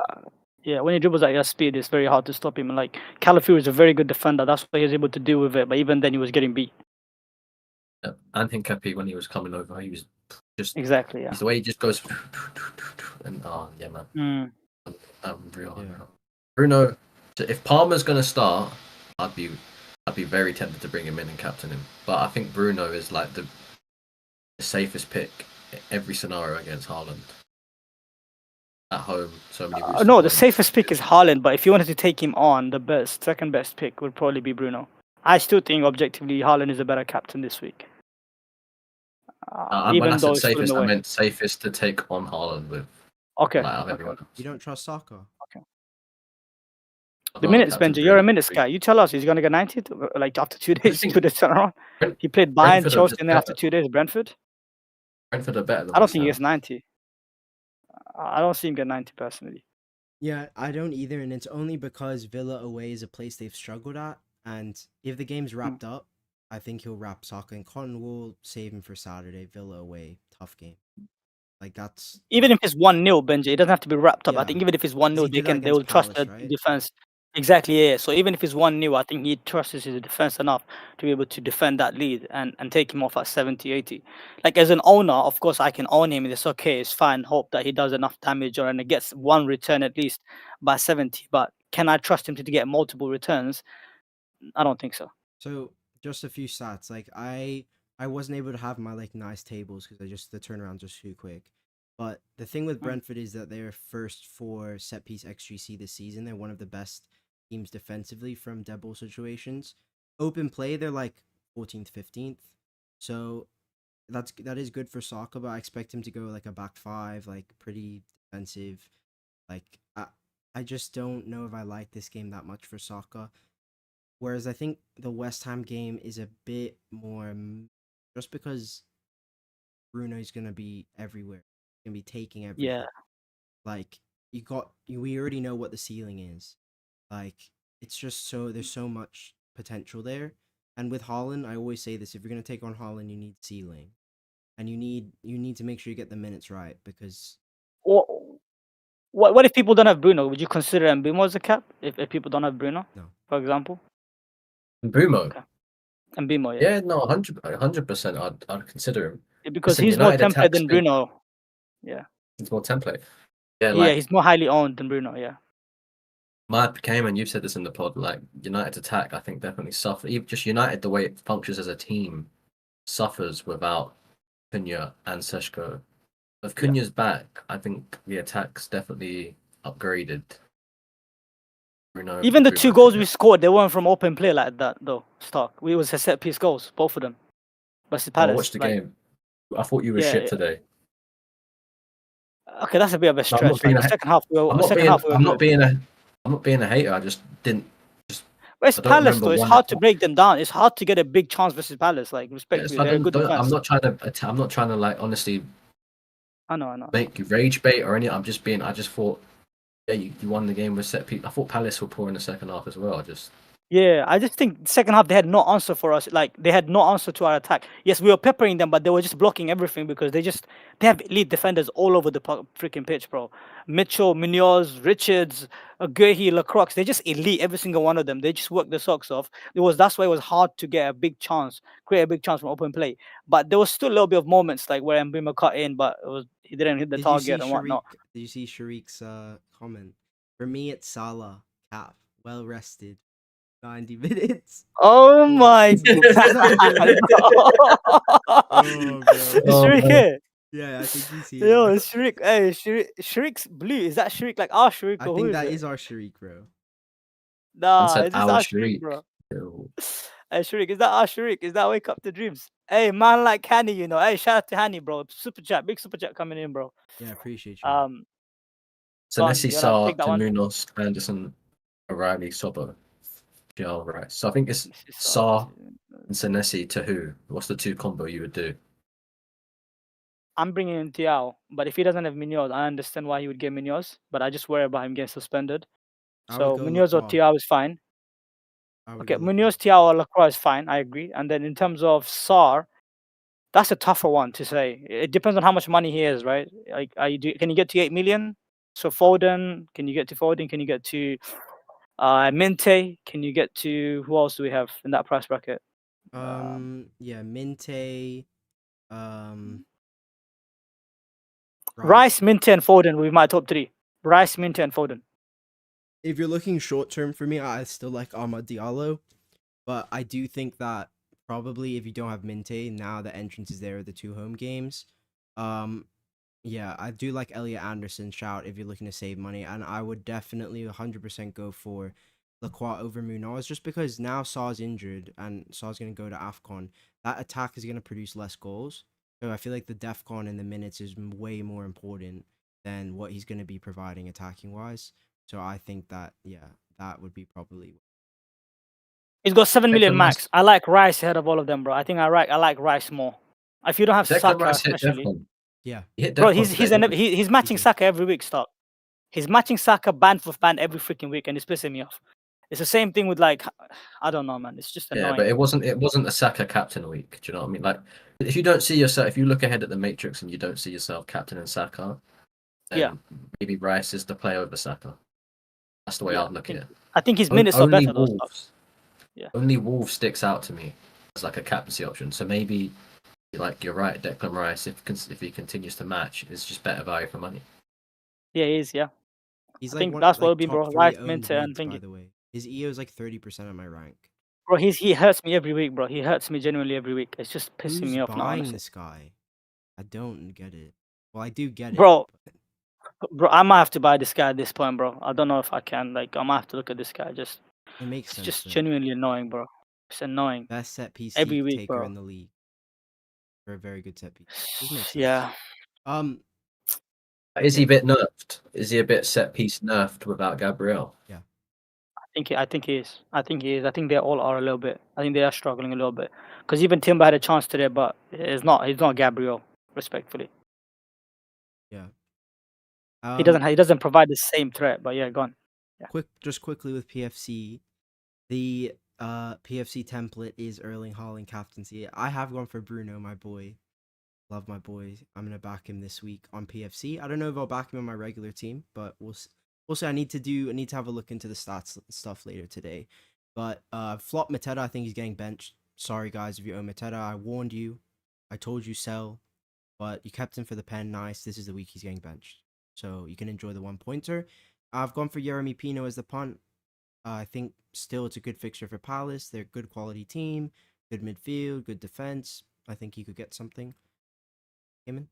B: yeah, when he dribbles at your speed, it's very hard to stop him. And like Calafiori is a very good defender. That's what he was able to deal with it. But even then, he was getting beat.
C: And Hincapi, when he was coming over, he was just
B: Exactly. Yeah.
C: the way he just goes and yeah, man. Real.
A: Yeah.
C: Bruno, if Palmer's gonna start, I'd be very tempted to bring him in and captain him. But I think Bruno is like the safest pick in every scenario against Haaland. At home, so many.
B: No, the safest pick is HAALAND. But if you wanted to take him on, the second best pick would probably be Bruno. I still think objectively HAALAND is a better captain this week.
C: When I said safest, I meant safest to take on Haaland with.
B: Okay.
C: Like, everyone else.
A: You don't trust Saka?
B: Okay. The minutes, Benjy, you're a minutes guy. You tell us he's gonna get 90 like after 2 days to the turnaround. He played Bayern, Chelsea, and then after 2 days Brentford.
C: Brentford are better than
B: I don't think he gets 90. I don't see him get 90 personally.
A: Yeah, I don't either, and it's only because Villa away is a place they've struggled at, and if the game's wrapped up, I think he'll wrap Saka, and Cotton will save him for Saturday. Villa away, tough game. Like that's
B: even if it's 1-0, Benjy, it doesn't have to be wrapped up.
A: Yeah.
B: I think even if it's 1-0, they will trust the
A: right?
B: defense. Exactly, yeah. So even if it's 1-0, I think he trusts his defense enough to be able to defend that lead and take him off at 70, 80. Like as an owner, of course, I can own him. It's okay. It's fine. Hope that he does enough damage or and it gets one return at least by 70. But can I trust him to get multiple returns? I don't think so.
A: So just a few stats. Like I wasn't able to have my like nice tables because the turnarounds are too quick. But the thing with Brentford is that they're first for set piece XGC this season. They're one of the best teams defensively from dead ball situations. Open play, they're like 14th, 15th. So that is good for Saka, but I expect him to go like a back five, like pretty defensive. Like I just don't know if I like this game that much for Saka. Whereas I think the West Ham game is a bit more just because Bruno's gonna be everywhere. Gonna be taking everything.
B: Yeah.
A: Like we already know what the ceiling is. Like it's just there's so much potential there. And with Haaland, I always say this: if you're gonna take on Haaland, you need ceiling, and you need to make sure you get the minutes right because.
B: What if people don't have Bruno? Would you consider Mbeumo as a cap if people don't have Bruno?
A: No.
B: For example,
C: Mbeumo.
B: Okay. Mbeumo, yeah.
C: Yeah, no, 100%. I'd consider him.
B: Because
C: Listen,
B: he's more
C: United
B: template
C: attack
B: than
C: speed.
B: Bruno. Yeah.
C: It's more template. Yeah,
B: Yeah,
C: like
B: he's more highly owned than Bruno. Yeah.
C: Kayman, you've said this in the pod. Like United's attack, I think definitely suffer. Even just United, the way it functions as a team, suffers without Cunha and Seshko. If Cunha's back, I think the attack's definitely upgraded. Bruno,
B: Even the
C: Bruno,
B: 2 goals
C: Cunha.
B: we scored, they weren't from open play like that though. Stark. We was a set piece goals, both of them. Versus
C: I
B: Palace.
C: watched the
B: like,
C: game. I thought you were
B: Yeah,
C: shit
B: yeah.
C: today.
B: Okay, that's a bit of a
C: No, I'm not
B: stretch. Like
C: being
B: the
C: a-
B: second half, we were,
C: I'm not
B: second
C: being.
B: half we were
C: I'm
B: good.
C: not being a hater. I just didn't.
B: But it's
C: I don't
B: Palace
C: remember
B: though. It's
C: one.
B: hard to break them down. It's hard to get a big chance versus Palace. Like
C: Yeah,
B: respectfully,
C: so
B: they're a good defense.
C: I'm not trying to. I'm not trying to like honestly
B: I know.
C: make you rage bait or any. I'm just being. I just thought. Yeah, you won the game with set piece. I thought Palace were poor in the second half as well.
B: Yeah, I just think the second half they had no answer for us. Like they had no answer to our attack. Yes, we were peppering them, but they were just blocking everything because they have elite defenders all over the freaking pitch, bro. Mitchell, Munoz, Richards, Guehi, Lacroix, they're just elite, every single one of them. They just work their socks off. That's why it was hard to get a big chance, create a big chance from open play. But there was still a little bit of moments like where Mbeumo cut in, but he didn't hit the
A: Did you see
B: target and whatnot.
A: Did you see Sharik's comment? For me, it's Salah, cap, well rested, 90 minutes.
B: Oh my god,
A: Oh, bro.
B: Is
C: Oh,
B: Sharik
C: man.
B: here?
A: Yeah, I think he's here.
B: Yo,
A: bro.
B: it's Sharik. Hey, Sharik's blue. Is that Sharik like our Sharik
A: I
B: or who
A: think
B: is
A: that
B: it?
A: is our Sharik, bro.
B: Nah,
C: said
B: it's just
C: our
B: our Sharik,
C: Sharik.
B: bro.
C: Ew.
B: Hey, Sharik, is that our Sharik? Is that Wake Up to Dreams? Hey, man like Hanny, you know. Hey, shout out to Hanny, bro. Super chat, big super chat coming in, bro.
A: Yeah, appreciate you.
B: Go on,
C: Senesi,
B: you wanna take
C: Sarr,
B: that one?
C: Munoz, Anderson, O'Reilly, Sobo. Yeah, all right. So I think it's
B: This is
C: Sarr and Senesi to who? What's the 2 combo you would do?
B: I'm bringing in Thiaw, but if he doesn't have Munoz, I understand why he would get Munoz, but I just worry about him getting suspended.
A: I would
B: So
A: go
B: Munoz or
A: Lacroix.
B: Thiaw is fine.
A: I would
B: Okay,
A: go Lacroix.
B: Munoz, Thiaw, or Lacroix is fine. I agree. And then in terms of Sarr, that's a tougher one to say. It depends on how much money he has, right? Like, can you get to 8 million? So Foden, can you get to Foden? Can you get to Minte? Can you get to who else do we have in that price bracket?
A: Yeah, Minte,
B: Rice, Minte, and Foden will be my top 3. Rice, Minte, and Foden.
A: If you're looking short term for me, I still like Amad Diallo, but I do think that probably if you don't have Minte, now the entrance is there with the 2 home games. Yeah, I do like Elliot Anderson shout if you're looking to save money, and I would definitely 100% go for Lacroix over Munoz just because now Sarr's injured and Sarr's going to go to AFCON. That attack is going to produce less goals. So I feel like the DEFCON in the minutes is way more important than what he's going to be providing attacking wise. So I think that, yeah, that would be probably.
B: He's got 7 million
C: Declan
B: max.
C: Rice-
B: I like Rice ahead of all of them, bro. I think I like Rice more. If you don't have
C: Declan
B: Saka,
C: Rice hit
B: especially,
C: Defcon.
A: Yeah.
C: He hit
B: bro,
C: Defcon
B: he's
C: today.
B: he's matching
A: did.
B: Saka every week. Stop. He's matching Saka band for band every freaking week, and it's pissing me off. It's the same thing with like, I don't know, man. It's just
C: Yeah,
B: annoying.
C: but it wasn't a Saka captain week. Do you know what I mean? Like, if you don't see yourself, if you look ahead at the matrix and you don't see yourself captain in Saka, then
B: Yeah.
C: maybe Rice is the play over Saka. That's the way
B: Yeah,
C: I'd look at it.
B: I think his minutes are
C: Only
B: better though.
C: Wolves.
B: Yeah.
C: Only Wolves sticks out to me as like a captaincy option. So maybe, like you're right, Declan Rice, if he continues to match, is just better value for money.
B: Yeah, he is. Yeah.
A: He's
B: I
A: like
B: think
A: one
B: that's what
A: like
B: it'll be, bro.
A: top 3
B: Rice,
A: owned
B: Minter, and
A: mids, by
B: Thingy.
A: the way. His EO is like 30% of my rank.
B: Bro, he hurts me every week, bro. He hurts me genuinely every week. It's just pissing
A: Who's
B: me off now,
A: buying
B: honestly.
A: this guy? I don't get it. Well, I do get
B: Bro,
A: it.
B: Bro, I might have to buy this guy at this point, bro. I don't know if I can. Like, I might have to look at this guy.
A: It makes
B: It's
A: sense.
B: just
A: Though.
B: genuinely annoying, bro. It's annoying.
A: Best set piece
B: Every week,
A: taker
B: bro.
A: in the league. For a very good set piece. This makes sense.
B: Yeah.
C: Is he a bit nerfed? Is he a bit set piece nerfed without Gabriel?
A: Yeah.
B: I think he is. I think he is. I think they all are a little bit. I think they are struggling a little bit. Because even Timber had a chance today, but he's not Gabriel, respectfully.
A: Yeah.
B: He doesn't provide the same threat, but yeah, go on. Yeah.
A: Quickly with PFC, the PFC template is Erling Haaland captaincy. I have gone for Bruno, my boy. Love my boy. I'm gonna back him this week on PFC. I don't know if I'll back him on my regular team, but we'll. Also, I need to have a look into the stats stuff later today. But flop Mateta, I think he's getting benched. Sorry guys, if you own Mateta, I warned you. I told you sell, but you kept him for the pen. Nice. This is the week he's getting benched, so you can enjoy the 1-pointer. I've gone for Yeremy Pino as the punt. I think still it's a good fixture for Palace. They're a good quality team, good midfield, good defense. I think he could get something. Kayman?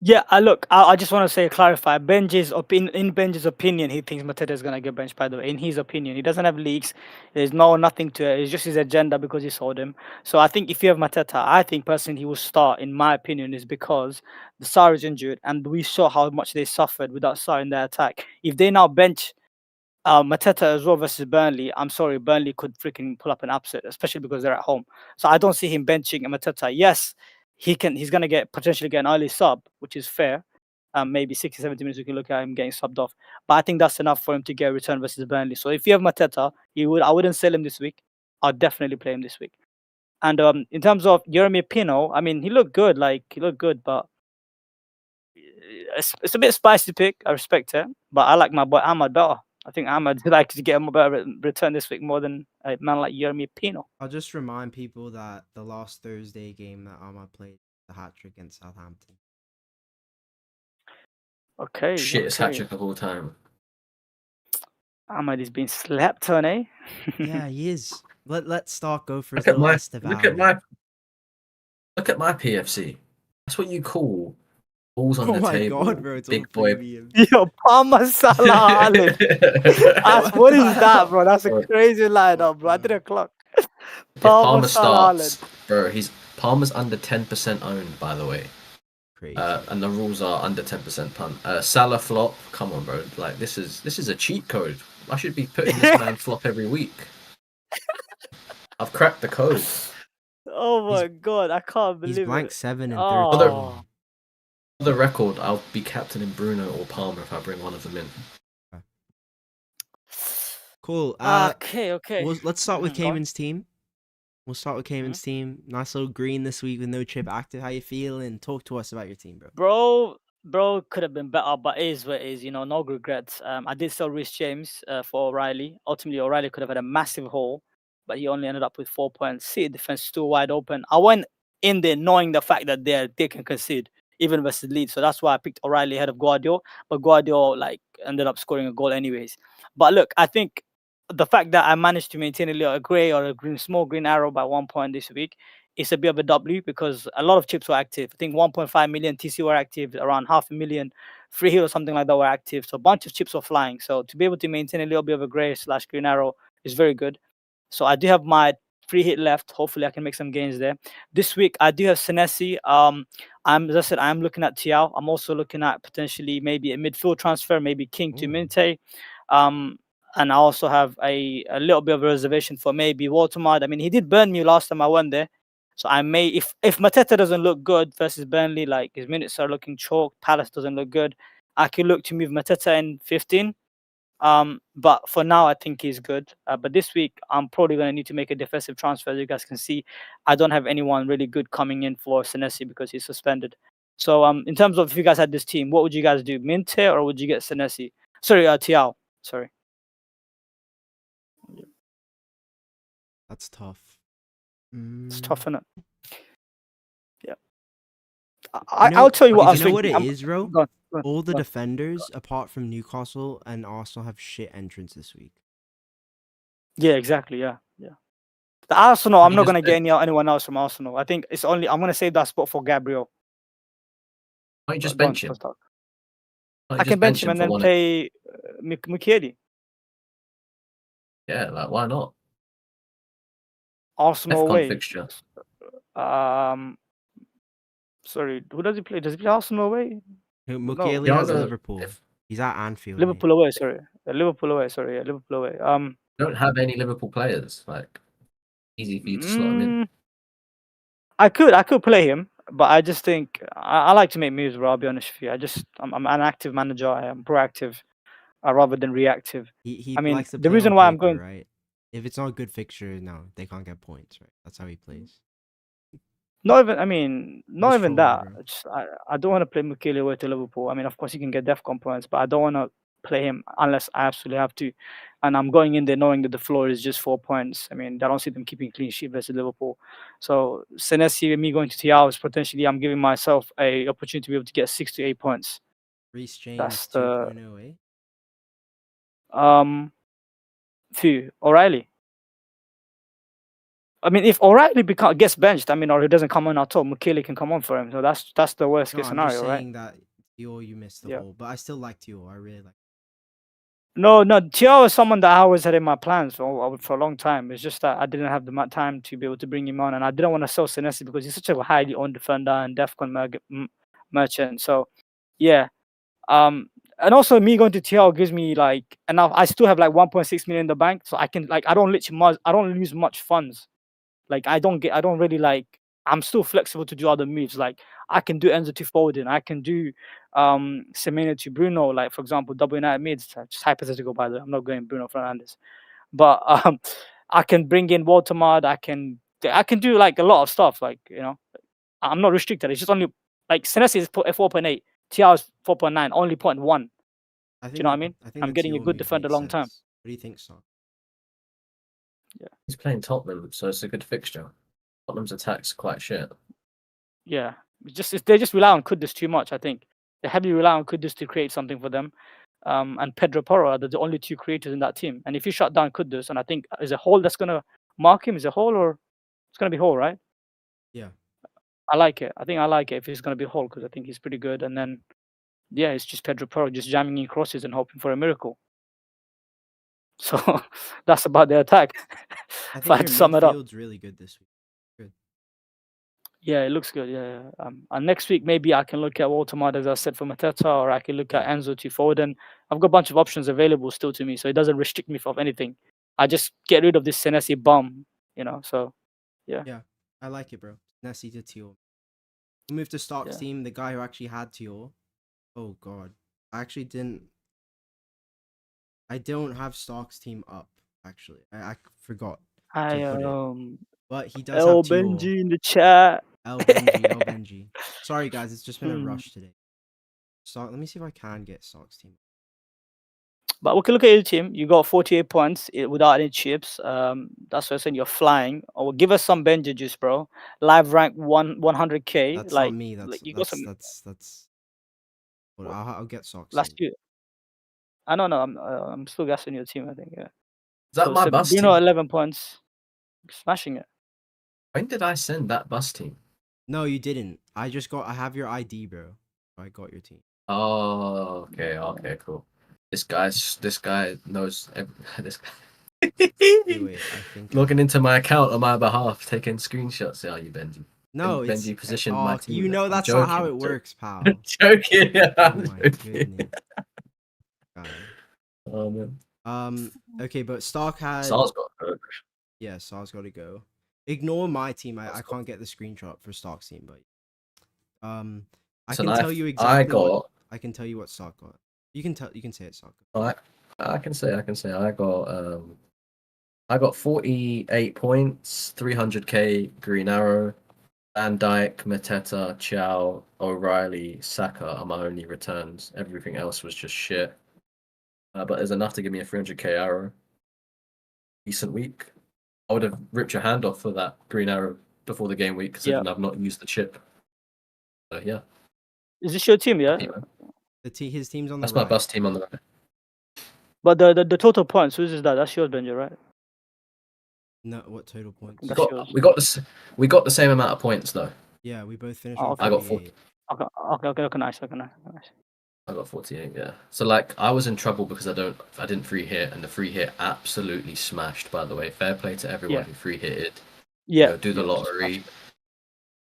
B: Yeah, I just want to say, clarify. In Benjy's opinion, he thinks Mateta is gonna get benched. By the way, in his opinion, he doesn't have leaks. There's nothing to it. It's just his agenda because he sold him. So I think if you have Mateta, I think personally he will start. In my opinion, is because the Sarr is injured, and we saw how much they suffered without Sarr in their attack. If they now bench Mateta as well versus Burnley, I'm sorry, Burnley could freaking pull up an upset, especially because they're at home. So I don't see him benching Mateta. Yes, he's gonna potentially get an early sub, which is fair. Maybe 60, 70 minutes we can look at him getting subbed off. But I think that's enough for him to get a return versus Burnley. So if you have Mateta, I wouldn't sell him this week. I'll definitely play him this week. And in terms of Yeremy Pino, I mean he looked good, but it's a bit spicy pick. I respect it, but I like my boy Ahmad better. I think Ahmad like to get a better return this week more than a man like Yeremy Pino.
A: I'll just remind people that the last Thursday game that Ahmad played, the hat-trick against Southampton.
B: Okay.
C: Shittest hat trick of all time.
B: Ahmad is being slept on, eh?
A: Yeah, he is. Let Stark go for his
C: Look at
A: little
C: my
A: Estevao.
C: look at my PFC. That's what you call balls on
A: Oh
C: the
A: my
C: table.
A: god, bro, it's
C: big
A: all
C: boy.
A: premium.
B: Yo, Palmer Salah Haaland. What is that, bro? That's a crazy lineup, bro. I didn't clock.
C: If Palmer starts, bro, Palmer's under 10% owned, by the way.
A: Crazy.
C: And the rules are under 10% punt. Salah flop, come on, bro. Like this is a cheat code. I should be putting this man flop every week. I've cracked the code.
B: Oh my god, I can't believe
A: He's blank
B: it.
A: 7 and 13.
B: Oh.
C: For the record, I'll be captaining Bruno or Palmer if I bring one of them in.
A: Cool.
B: Okay.
A: Let's start with
B: Go on.
A: Kayman's team. We'll start with Kayman's team. Nice little green this week with no chip active. How you feeling? Talk to us about your team, bro.
B: Bro, could have been better, but it is what it is. No regrets. I did sell Rhys James for O'Reilly. Ultimately, O'Reilly could have had a massive haul, but he only ended up with 4 points. City defense still wide open. I went in there knowing the fact that they can concede even versus Leeds, so that's why I picked O'Reilly ahead of Guardiola. But Guardiola ended up scoring a goal anyways. But look, I think the fact that I managed to maintain a grey or a small green arrow by 1 point this week is a bit of a W because a lot of chips were active. I think 1.5 million TC were active, around 500,000 free hit or something like that were active. So a bunch of chips were flying. So to be able to maintain a little bit of a grey/green arrow is very good. So I do have my free hit left. Hopefully I can make some gains there. This week I do have Senesi. As I said, I'm looking at Tiao. I'm also looking at potentially maybe a midfield transfer, maybe King to Minte. And I also have a little bit of a reservation for maybe Watermard. I mean, he did burn me last time I went there. So I may, if Mateta doesn't look good versus Burnley, like his minutes are looking chalk, Palace doesn't look good, I can look to move Mateta in 15. But for now, I think he's good. But this week, I'm probably going to need to make a defensive transfer. As you guys can see, I don't have anyone really good coming in for Senesi because he's suspended. So in terms of if you guys had this team, what would you guys do? Minte or would you get Senesi? Sorry, Tiao. Sorry.
A: That's tough.
B: It's tough, isn't it? Yeah.
A: You know,
B: I'll tell you what I was
A: you know
B: thinking.
A: what it is, bro?
B: Go on.
A: All the defenders, apart from Newcastle and Arsenal, have shit entrance this week.
B: Yeah, exactly. Yeah. The Arsenal, I'm
C: You
B: not
C: just
B: going to get anyone else from Arsenal. I think I'm going to save that spot for Gabriel.
C: Why don't you just
B: Go on,
C: bench him?
B: Stark.
C: Why don't
B: I
C: you
B: can
C: just
B: bench him and
C: for
B: then
C: one?
B: play Mukiele.
C: Yeah, like why not?
B: Arsenal
C: FCon
B: away.
C: fixture.
B: Sorry, who does he play? Does he play Arsenal away?
A: Mukiele
C: No.
A: has
C: Yeah,
A: Liverpool. He's at Anfield.
B: Liverpool away. Sorry, Liverpool away. Sorry, yeah, Liverpool away.
C: Don't have any Liverpoole players. Like easy for you to slot him in.
B: I could play him, but I just think I like to make moves, bro. I'll be honest with you. I'm an active manager. I am proactive rather than reactive.
A: He
B: I mean,
A: likes to
B: the
A: play
B: reason
A: on
B: why I'm
A: paper,
B: going.
A: right? If it's not a good fixture, no, they can't get points, right? That's how he plays.
B: Not even, I mean, not
A: Just
B: even
A: trolling,
B: that.
A: bro.
B: Just, I don't want to play Mukele away to Liverpool. I mean, of course, he can get DEFCON points, but I don't want to play him unless I absolutely have to. And I'm going in there knowing that the floor is just 4 points. I mean, I don't see them keeping clean sheet versus Liverpool. So Senesi, me going to TR is potentially, I'm giving myself a opportunity to be able to get 6 to 8 points.
A: Reece
B: That's
A: James
B: the
A: 2.0,
B: few O'Reilly. I mean, if O'Reilly gets benched, I mean, or he doesn't come on at all, Mukele can come on for him. So that's the worst
A: No,
B: case
A: I'm just
B: scenario, right?
A: saying that Dior, you missed the
B: Yeah.
A: hole, but I still like Dior. I really like.
B: No, Thiago is someone that I always had in my plans for a long time. It's just that I didn't have the time to be able to bring him on, and I didn't want to sell Senesi because he's such a highly owned defender and DEFCON merchant. So, yeah. And also me going to Thiago gives me like enough. I still have like 1.6 million in the bank, so I can like I don't lose much funds. Like I don't really like. I'm still flexible to do other moves. Like I can do Enzo to Foden. I can do Semenyo to Bruno. Like for example, double United mids. Just hypothetical, by the way. I'm not going Bruno Fernandes, but I can bring in Waltermard. I can do like a lot of stuff. Like I'm not restricted. It's just only like Senesi is 4.8, TR is 4.9, only 0.1. Do
A: I
B: you
A: think
B: know what I
A: that
B: mean?
A: I think
B: I'm
A: the
B: getting a
A: Dior
B: good
A: move
B: defender
A: makes
B: long time.
A: sense. What do you think, Son?
C: He's playing Tottenham, so it's a good fixture. Tottenham's attack's quite shit.
B: Yeah, they just rely on Kudus too much. I think they heavily rely on Kudus to create something for them. And Pedro Porro are the only two creators in that team. And if you shut down Kudus, and I think is a hole that's gonna mark him, is a hole or it's gonna be hole, right?
A: Yeah.
B: I like it. I think I like it if it's gonna be hole because I think he's pretty good. And then yeah, it's just Pedro Porro just jamming in crosses and hoping for a miracle. So that's about the attack.
A: I
B: If I
A: think
B: had
A: your
B: to sum it up.
A: midfield's really good this week. Good.
B: Yeah, it looks good. Yeah. And next week maybe I can look at Waltermard as I said for Mateta, or I can look at
A: Yeah.
B: Enzo to Foden. I've got a bunch of options available still to me, so it doesn't restrict me from anything. I just get rid of this Senesi bum, So yeah.
A: Yeah. I like it, bro. Nessie to Teal. We moved to Stark's
B: Yeah.
A: team, the guy who actually had Teal. Oh god. I don't have Stark's team up, actually. I forgot
B: I
A: to put it. But he does have
B: El
A: Teal.
B: Benji in the chat.
A: El Benjy. Sorry guys, it's just been a
B: Hmm.
A: rush today. Stark, let me see if I can get Stark's team.
B: But we can look at your team. You got 48 points without any chips. That's what I'm saying. You're flying. Or give us some Benji juice, bro. Live rank 100k.
A: That's
B: like,
A: not me.
B: you got some
A: Well, I'll get Socks
B: last
A: in.
B: year. I don't know. I'm still guessing your team. I think. Yeah.
C: Is that my bus
B: Bruno
C: team?
B: 11 points, smashing it.
C: When did I send that bus team?
A: No, you didn't. I have your ID, bro. I got your team.
C: Oh, okay, cool. This guy knows this guy.
A: Wait, I think
C: Logging into my account on my behalf, taking screenshots. Are you Benji?
A: no,
C: Benji positioned my team.
A: You know that's not how it works, pal.
C: Joking.
A: Oh my goodness.
C: Oh man.
A: Okay, but Stark had.
C: Sarr's got to go.
A: Yeah, Sarr's got to go. Ignore my team. I can't get the screenshot for Stark's team, but I
C: So
A: can tell you exactly I can tell you what Stark got. You can say it, Stark.
C: I can say I got 48 points, 300k Green Arrow, Van Dijk, Mateta, Chow, O'Reilly, Saka are my only returns. Everything else was just shit. But there's enough to give me a 300k arrow. Decent week. I would have ripped your hand off for that Green Arrow before the game week, considering I've not used the chip. So yeah.
B: Is this your team? Yeah.
A: His team's on the
C: That's
A: right.
C: my bus team on the right.
B: But the total points, whose is that? That's yours, Benji, right?
A: No, what total points?
C: We got the same amount of points though.
A: Yeah, we both finished.
B: Okay.
C: I got 40.
B: Okay, nice.
C: I got 48, yeah. So like I was in trouble because I didn't free hit, and the free hit absolutely smashed, by the way. Fair play to everyone who free hitted.
B: Yeah.
C: Do the lottery.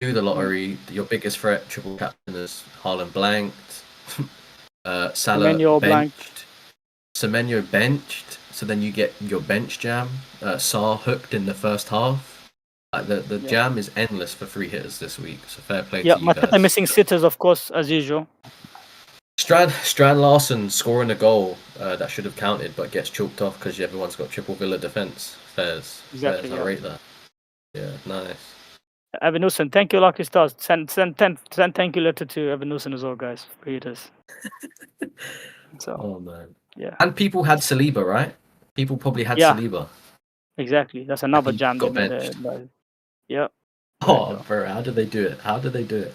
C: Do the lottery. Your biggest threat, triple captain, is HAALAND blanked. Salah benched. Semenyo benched. So then you get your bench jam. Sarr hooked in the first half. Like the jam is endless for free hitters this week. So fair play to you guys.
B: Yeah, missing sitters, of course, as usual.
C: Strand Larson scoring a goal that should have counted, but gets chalked off because everyone's got triple Villa defense. Fairs.
B: Exactly.
C: I rate that. Yeah, nice.
B: Evan Nilsson, thank you, Lucky Stars. Send thank you letter to Evan Nilsson as well, guys. Readers. So
C: Oh man.
B: yeah,
C: And people had Saliba, right? People probably had
B: Yeah.
C: Saliba.
B: exactly. That's
C: And
B: another
C: he
B: jam.
C: got
B: They made there.
C: benched.
B: Yeah. There you
C: Oh,
B: go.
C: bro, how did they do it? How did they do it?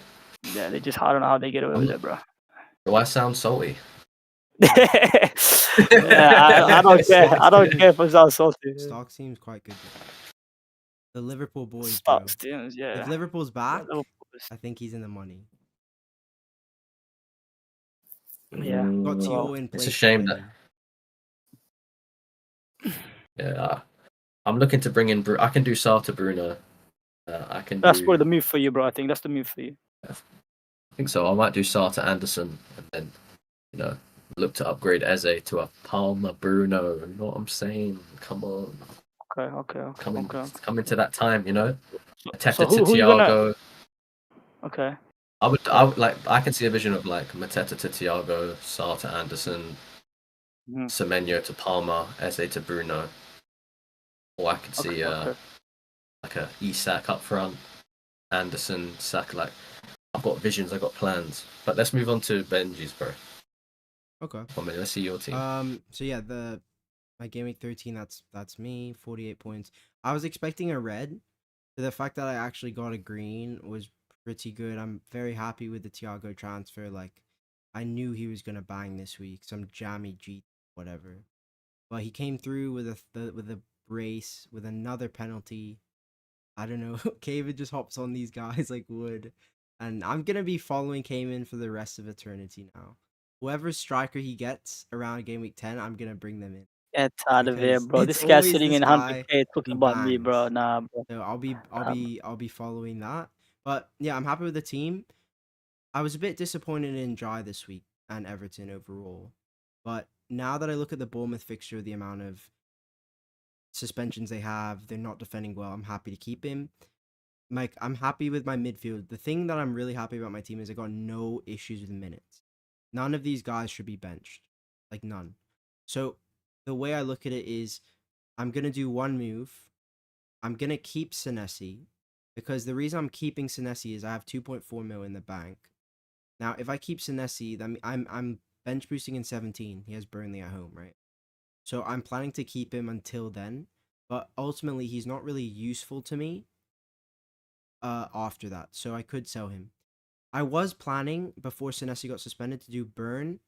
B: Yeah, they just I don't know how they get away with it, bro.
C: Do I sound salty?
B: Yeah, I don't care. I don't care if it's not salty.
A: Stock seems quite good. The Liverpool boys,
B: Stop
A: bro.
B: Steelers, yeah.
A: If Liverpool's back,
B: Liverpool is-
A: I think he's in the money.
B: Yeah.
A: Got to
B: well,
A: go in
C: It's
A: place
C: a shame
A: already.
C: Yeah, I'm looking to bring in. I can do Sarr to Bruno. I can.
B: That's
C: do,
B: probably the move for you, bro. I think that's the move for you.
C: I think so. I might do Sarr to Anderson, and then look to upgrade Eze to a Palmer Bruno. You know what I'm saying? Come on,
B: Okay.
C: coming to that time. Mateta
B: So
C: to
B: who you gonna?
C: Thiago.
B: Okay.
C: I would like. I can see a vision of like Mateta to Thiago, Sarr to Anderson,
B: Mhm.
C: Semenyo to Palmer, Eze to Bruno. Or I could see
B: Okay.
C: like a Isak up front, Anderson, Saka. Like I've got visions, I've got plans. But let's move on to Benji's, bro.
A: Okay.
C: 1 minute. Let's see your team.
A: So yeah, my Gameweek 13. That's me. 48 points. I was expecting a red. So the fact that I actually got a green was pretty good. I'm very happy with the Thiago transfer. Like, I knew he was gonna bang this week. Some jammy G whatever. But he came through with a brace with another penalty. I don't know. Kayman just hops on these guys like wood. And I'm gonna be following Kayman for the rest of eternity now. Whoever striker he gets around game week 10, I'm gonna bring them in.
B: Get out of here,
A: Because
B: bro.
A: it's
B: This guy's
A: always
B: sitting
A: this
B: in
A: guy
B: 100K talking
A: who
B: about me, bro.
A: bangs.
B: Nah, bro.
A: So I'll be following that. But yeah, I'm happy with the team. I was a bit disappointed in Dry this week and Everton overall. But now that I look at the Bournemouth fixture, the amount of suspensions they have, they're not defending well. I'm happy to keep him. Mike, I'm happy with my midfield. The thing that I'm really happy about my team is I got no issues with minutes. None of these guys should be benched. Like none. So the way I look at it is I'm gonna do one move. I'm gonna keep Senesi. Because the reason I'm keeping Senesi is I have 2.4 mil in the bank. Now, if I keep Senesi, then I'm bench boosting in 17. He has Burnley at home, right? So I'm planning to keep him until then. But ultimately, he's not really useful to me after that. So I could sell him. I was planning, before Senesi got suspended, to do Burn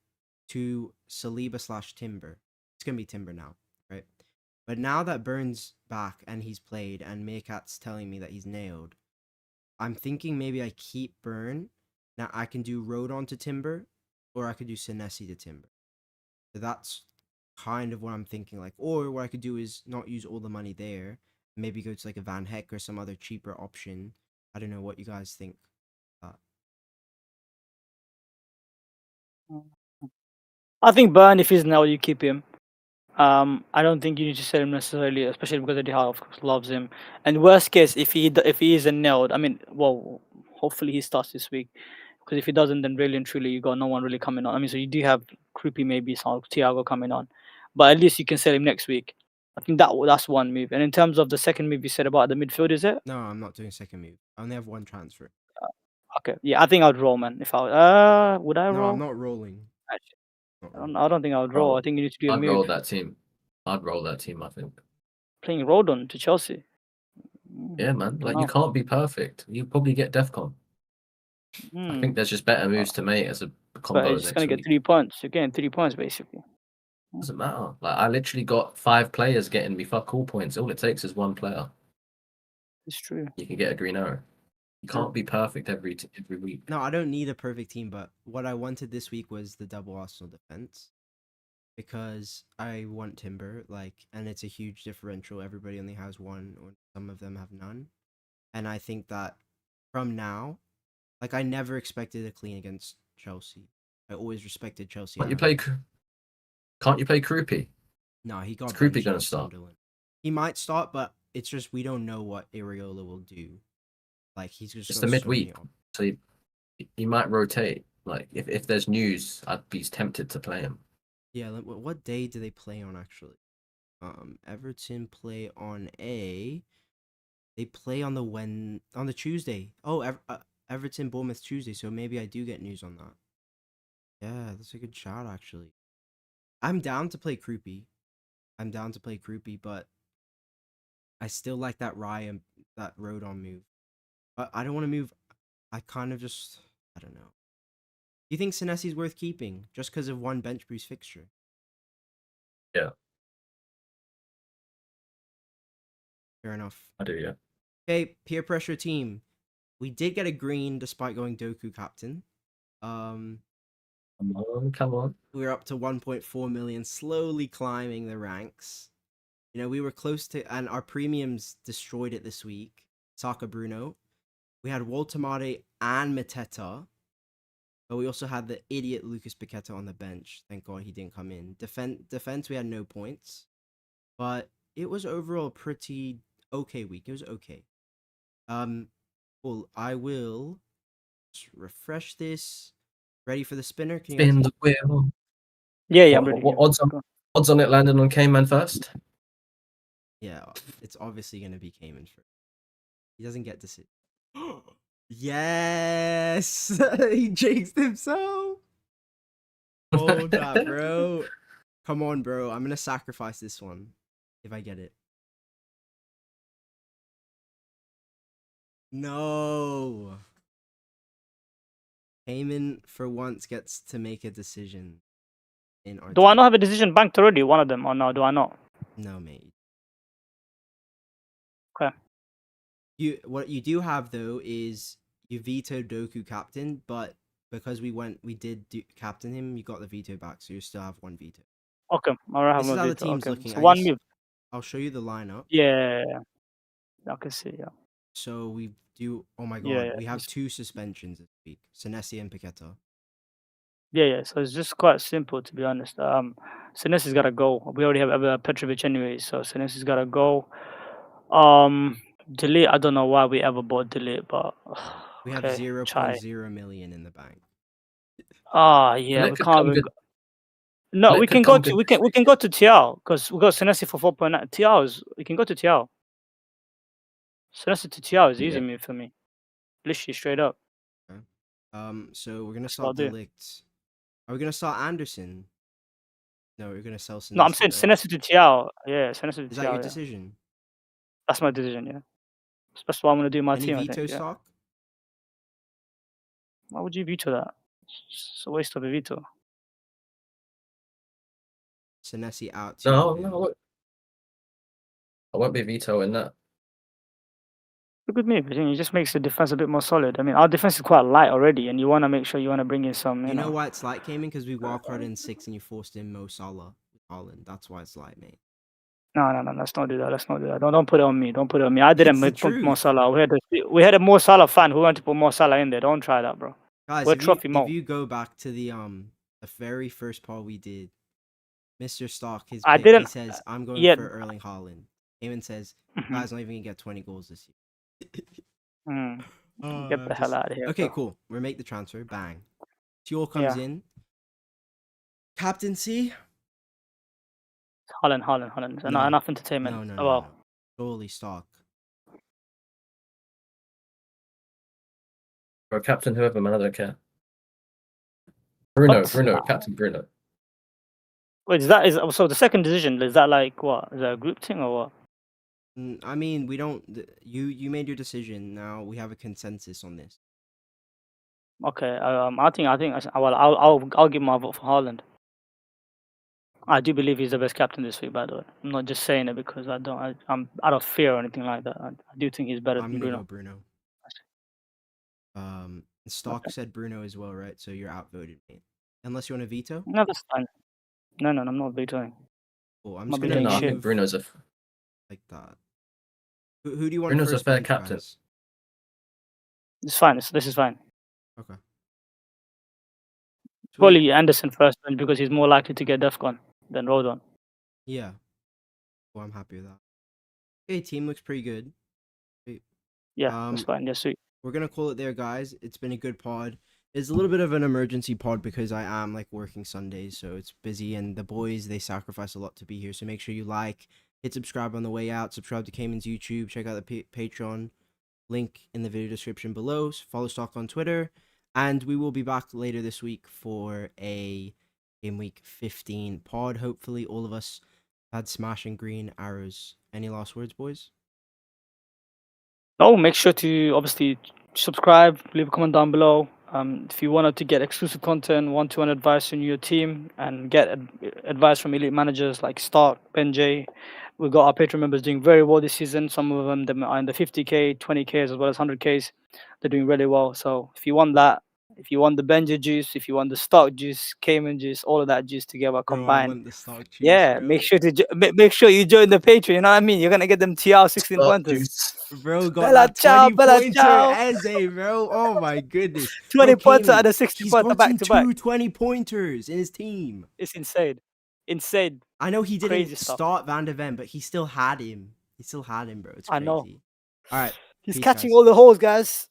A: to Saliba / Timber. It's going to be Timber now, right? But now that Burn's back and he's played and Meerkat's telling me that he's nailed, I'm thinking maybe I keep Burn. Now I can do Rodon to Timber, or I could do Senesi to Timber. So that's kind of what I'm thinking. Like, or what I could do is not use all the money there. Maybe go to like a Van Heck or some other cheaper option. I don't know what you guys think.
B: I think Burn, if he's now, you keep him. I don't think you need to sell him necessarily, especially because Eddie Howe, of course, loves him. And worst case, if he isn't nailed, I mean, well, hopefully he starts this week. Because if he doesn't, then really and truly, you got no one really coming on. I mean, so you do have Creepy, maybe some Thiago coming on, but at least you can sell him next week. I think that's one move. And in terms of the second move you said about the midfield, is it?
A: No, I'm not doing second move. I only have one transfer.
B: Okay, yeah, I think I would roll, man. If would I
A: No, I'm
B: roll?
A: not rolling.
B: Actually,
A: Not
B: I don't,
A: rolling.
B: I don't think I would roll. I think you need to do a
C: I'd
B: move.
C: roll that team. I think.
B: Playing Rodon to Chelsea.
C: Yeah, man.
B: Don't
C: Like you
B: know.
C: can't be perfect. You probably get DEFCON. I think there's just better moves to make as a
B: But
C: combo
B: it's just gonna
C: next
B: get
C: week.
B: 3 points. You're getting 3 points basically.
C: Doesn't matter. Like I literally got 5 players getting me fuck all points. All it takes is one player.
B: It's true.
C: You can get a green arrow. You can't be perfect every week.
A: No, I don't need a perfect team, but what I wanted this week was the double Arsenal defense. Because I want Timber, and it's a huge differential. Everybody only has one, or some of them have none. And I think that from now, I never expected a clean against Chelsea. I always respected Chelsea.
C: Can't you play Krupi?
A: No, he got
C: Is Krupi
A: benched
C: gonna
A: against
C: start?
A: Sunderland. He might start, but it's just we don't know what Areola will do. He's just
C: It's
A: got
C: the
A: so many
C: midweek, so he might rotate. Like if there's news, I'd be tempted to play him.
A: Yeah, what day do they play on actually? Everton play on a They play on the Tuesday. Oh, Everton Bournemouth Tuesday. So maybe I do get news on that. Yeah, that's a good shout actually. I'm down to play Croupy. But I still like that that Rodon move. But I don't want to move. I kind of just I don't know. Do you think Senesi's worth keeping just because of one bench boost fixture?
C: Yeah,
A: Fair enough.
C: I do. Yeah.
A: Okay, peer pressure team. We did get a green despite going Doku captain.
C: Come on, come on.
A: We're up to 1.4 million, slowly climbing the ranks. You know, we were close to, and our premiums destroyed it this week. Saka Bruno. We had Woltemade and Mateta. But we also had the idiot Lucas Paqueta on the bench. Thank God he didn't come in. Defense, we had no points. But it was overall a pretty okay week. It was okay. Well, I will just refresh this. Ready for the spinner? Can you
C: Spin the wheel.
B: Yeah, I'm ready.
C: What
B: Yeah.
C: odds on it landing on Kayman first?
A: Yeah, it's obviously going to be Kayman first. He doesn't get to sit. Yes! He jinxed himself! Hold that, bro. Come on, bro. I'm going to sacrifice this one if I get it. No! Kayman, for once, gets to make a decision in our
B: Do I
A: team.
B: not have a decision banked already? One of them, or no? Do I not?
A: No, mate.
B: Okay.
A: What you do have though is you vetoed Doku captain, but because we did captain him, you got the veto back, so you still have one veto.
B: Okay. All right.
A: This is how the
B: veto.
A: team's
B: Okay.
A: looking.
B: So
A: I
B: one
A: guess
B: move.
A: I'll show you the lineup.
B: Yeah. I can see. Yeah.
A: So we do. Oh my
B: Yeah.
A: god, we have two suspensions this week: Senesi and Paqueta.
B: Yeah. So it's just quite simple, to be honest. Senesi's got to go. We already have Petrovic anyway, so Senesi's got to go. Delete. I don't know why we ever bought delete, but
A: We have
B: okay. Try.
A: 0.0 million in the bank.
B: Yeah.
C: And it
B: We
C: could
B: can't
C: come
B: even.
C: good.
B: No,
C: And it
B: we
C: could
B: can go
C: come
B: to
C: good
B: we
C: this
B: can we
C: week.
B: can go to TL because we got Senesi for 4.9. TL is we can go to TL. Senesi to TL is easy
C: Yeah.
B: move for me. Literally straight up.
A: Okay. So we're gonna
B: That's what I'll
A: start
B: do.
A: Delict. Are we gonna start Anderson? No, we're gonna sell
B: No, I'm
A: Senesi,
B: saying
A: right?
B: Senesi to TL. Yeah, Senesi to
A: Is that your
B: TL. Yeah,
A: decision?
B: that's my decision. Yeah, that's what I'm gonna do in my
A: Any
B: team. I
A: veto
B: think. Yeah.
A: stock?
B: Why would you veto that? It's a waste of a veto.
A: Senesi out
C: No,
A: to
C: no, I won't be vetoing that.
B: A good move. I think it just makes the defense a bit more solid. I mean, our defense is quite light already, and you want to make sure you want to bring in some.
A: You know why it's light, Cayman? Because we wildcarded in 6 and you forced in Mo Salah with HAALAND. That's why it's light, mate.
B: No. Let's not do that. Let's not do that. Don't put it on me. Don't put it on me. I didn't
A: It's the
B: put Mo
A: truth.
B: Salah. We had a Mo Salah fan who wanted to put Mo Salah in there. Don't try that, bro.
A: Guys,
B: We're
A: if
B: trophy Mo.
A: you go back to the very first poll we did, Mr. Stock, his
B: I
A: pick, he
B: didn't.
A: says, I'm going
B: Yet.
A: for Erling Haaland. Cayman says,
B: Mhm.
A: guy's not even going to get 20 goals this year.
B: Get the hell out of here.
A: Okay,
B: bro.
A: cool. We make the transfer. Bang. Fuel comes
B: Yeah.
A: in. Captaincy?
B: HAALAND. So
A: No.
B: enough entertainment.
A: No.
B: Oh, well.
A: Surely Stock.
C: Or captain whoever, man, I don't care. Bruno,
B: What?
C: Captain Bruno.
B: Wait, so the second decision, is that like what? Is that a group thing or what?
A: I mean, we don't. You made your decision. Now we have a consensus on this.
B: Okay. Well, I'll give my vote for HAALAND. I do believe he's the best captain this week, by the way. I'm not just saying it because I'm out of fear or anything like that. I do think he's better
A: I'm
B: than
A: gonna
B: Bruno.
A: go Bruno. Stock said Bruno as well, right? So you're outvoted, mate. Unless you want to veto.
B: No, that's fine. No, I'm not vetoing.
A: Cool. I'm
B: Not
A: just
B: be
A: gonna
B: doing
C: No, I
B: shit.
C: think Bruno's a
A: like that. Who do you want
C: Bruno's a
A: first
C: fair
A: bench,
C: captain.
A: guys?
B: It's fine. This is fine.
A: Okay. Sweet.
B: Probably Anderson first bench because he's more likely to get DEFCON than Rodon.
A: Yeah. Well, I'm happy with that. Okay, team looks pretty good.
B: Yeah, that's fine. Yeah, sweet.
A: We're gonna call it there, guys. It's been a good pod. It's a little bit of an emergency pod because I am like working Sundays, so it's busy, and the boys they sacrifice a lot to be here. So make sure you like, hit subscribe on the way out. Subscribe to Kayman's YouTube. Check out the Patreon link in the video description below. Follow Stock on Twitter. And we will be back later this week for a Gameweek 15 pod. Hopefully, all of us had smashing green arrows. Any last words, boys?
B: No, make sure to obviously subscribe, leave a comment down below. If you wanted to get exclusive content, one-to-one advice on your team, and get advice from elite managers like Stark, Benjy, we've got our Patreon members doing very well this season. Some of them are in the 50k, 20k, as well as 100ks. They're doing really well. So if you want that, if you want the Benjy juice, if you want the Stark juice, Kayman juice, all of that juice together
A: Bro, I
B: combined.
A: want the Stock juice,
B: Yeah,
A: bro.
B: make sure to make sure you join the Patreon. You know what I mean? You're gonna get them TR 16 pointers.
A: Bro, got
B: Bella
A: that
B: ciao,
A: 20
B: bella
A: pointer
B: ciao.
A: Eze, bro. Oh my goodness.
B: 20
A: Bro,
B: pointer
A: Kayman,
B: and a 60
A: he's
B: pointer back
A: gotten
B: to back.
A: 20 pointers in his team.
B: It's insane. Insane.
A: I know he
B: Crazy
A: didn't
B: stuff.
A: start Van der Ven, but he still had him. He still had him, bro. It's crazy.
B: I know.
A: All right.
B: He's
A: Peace,
B: catching
A: guys.
B: all the holes, guys.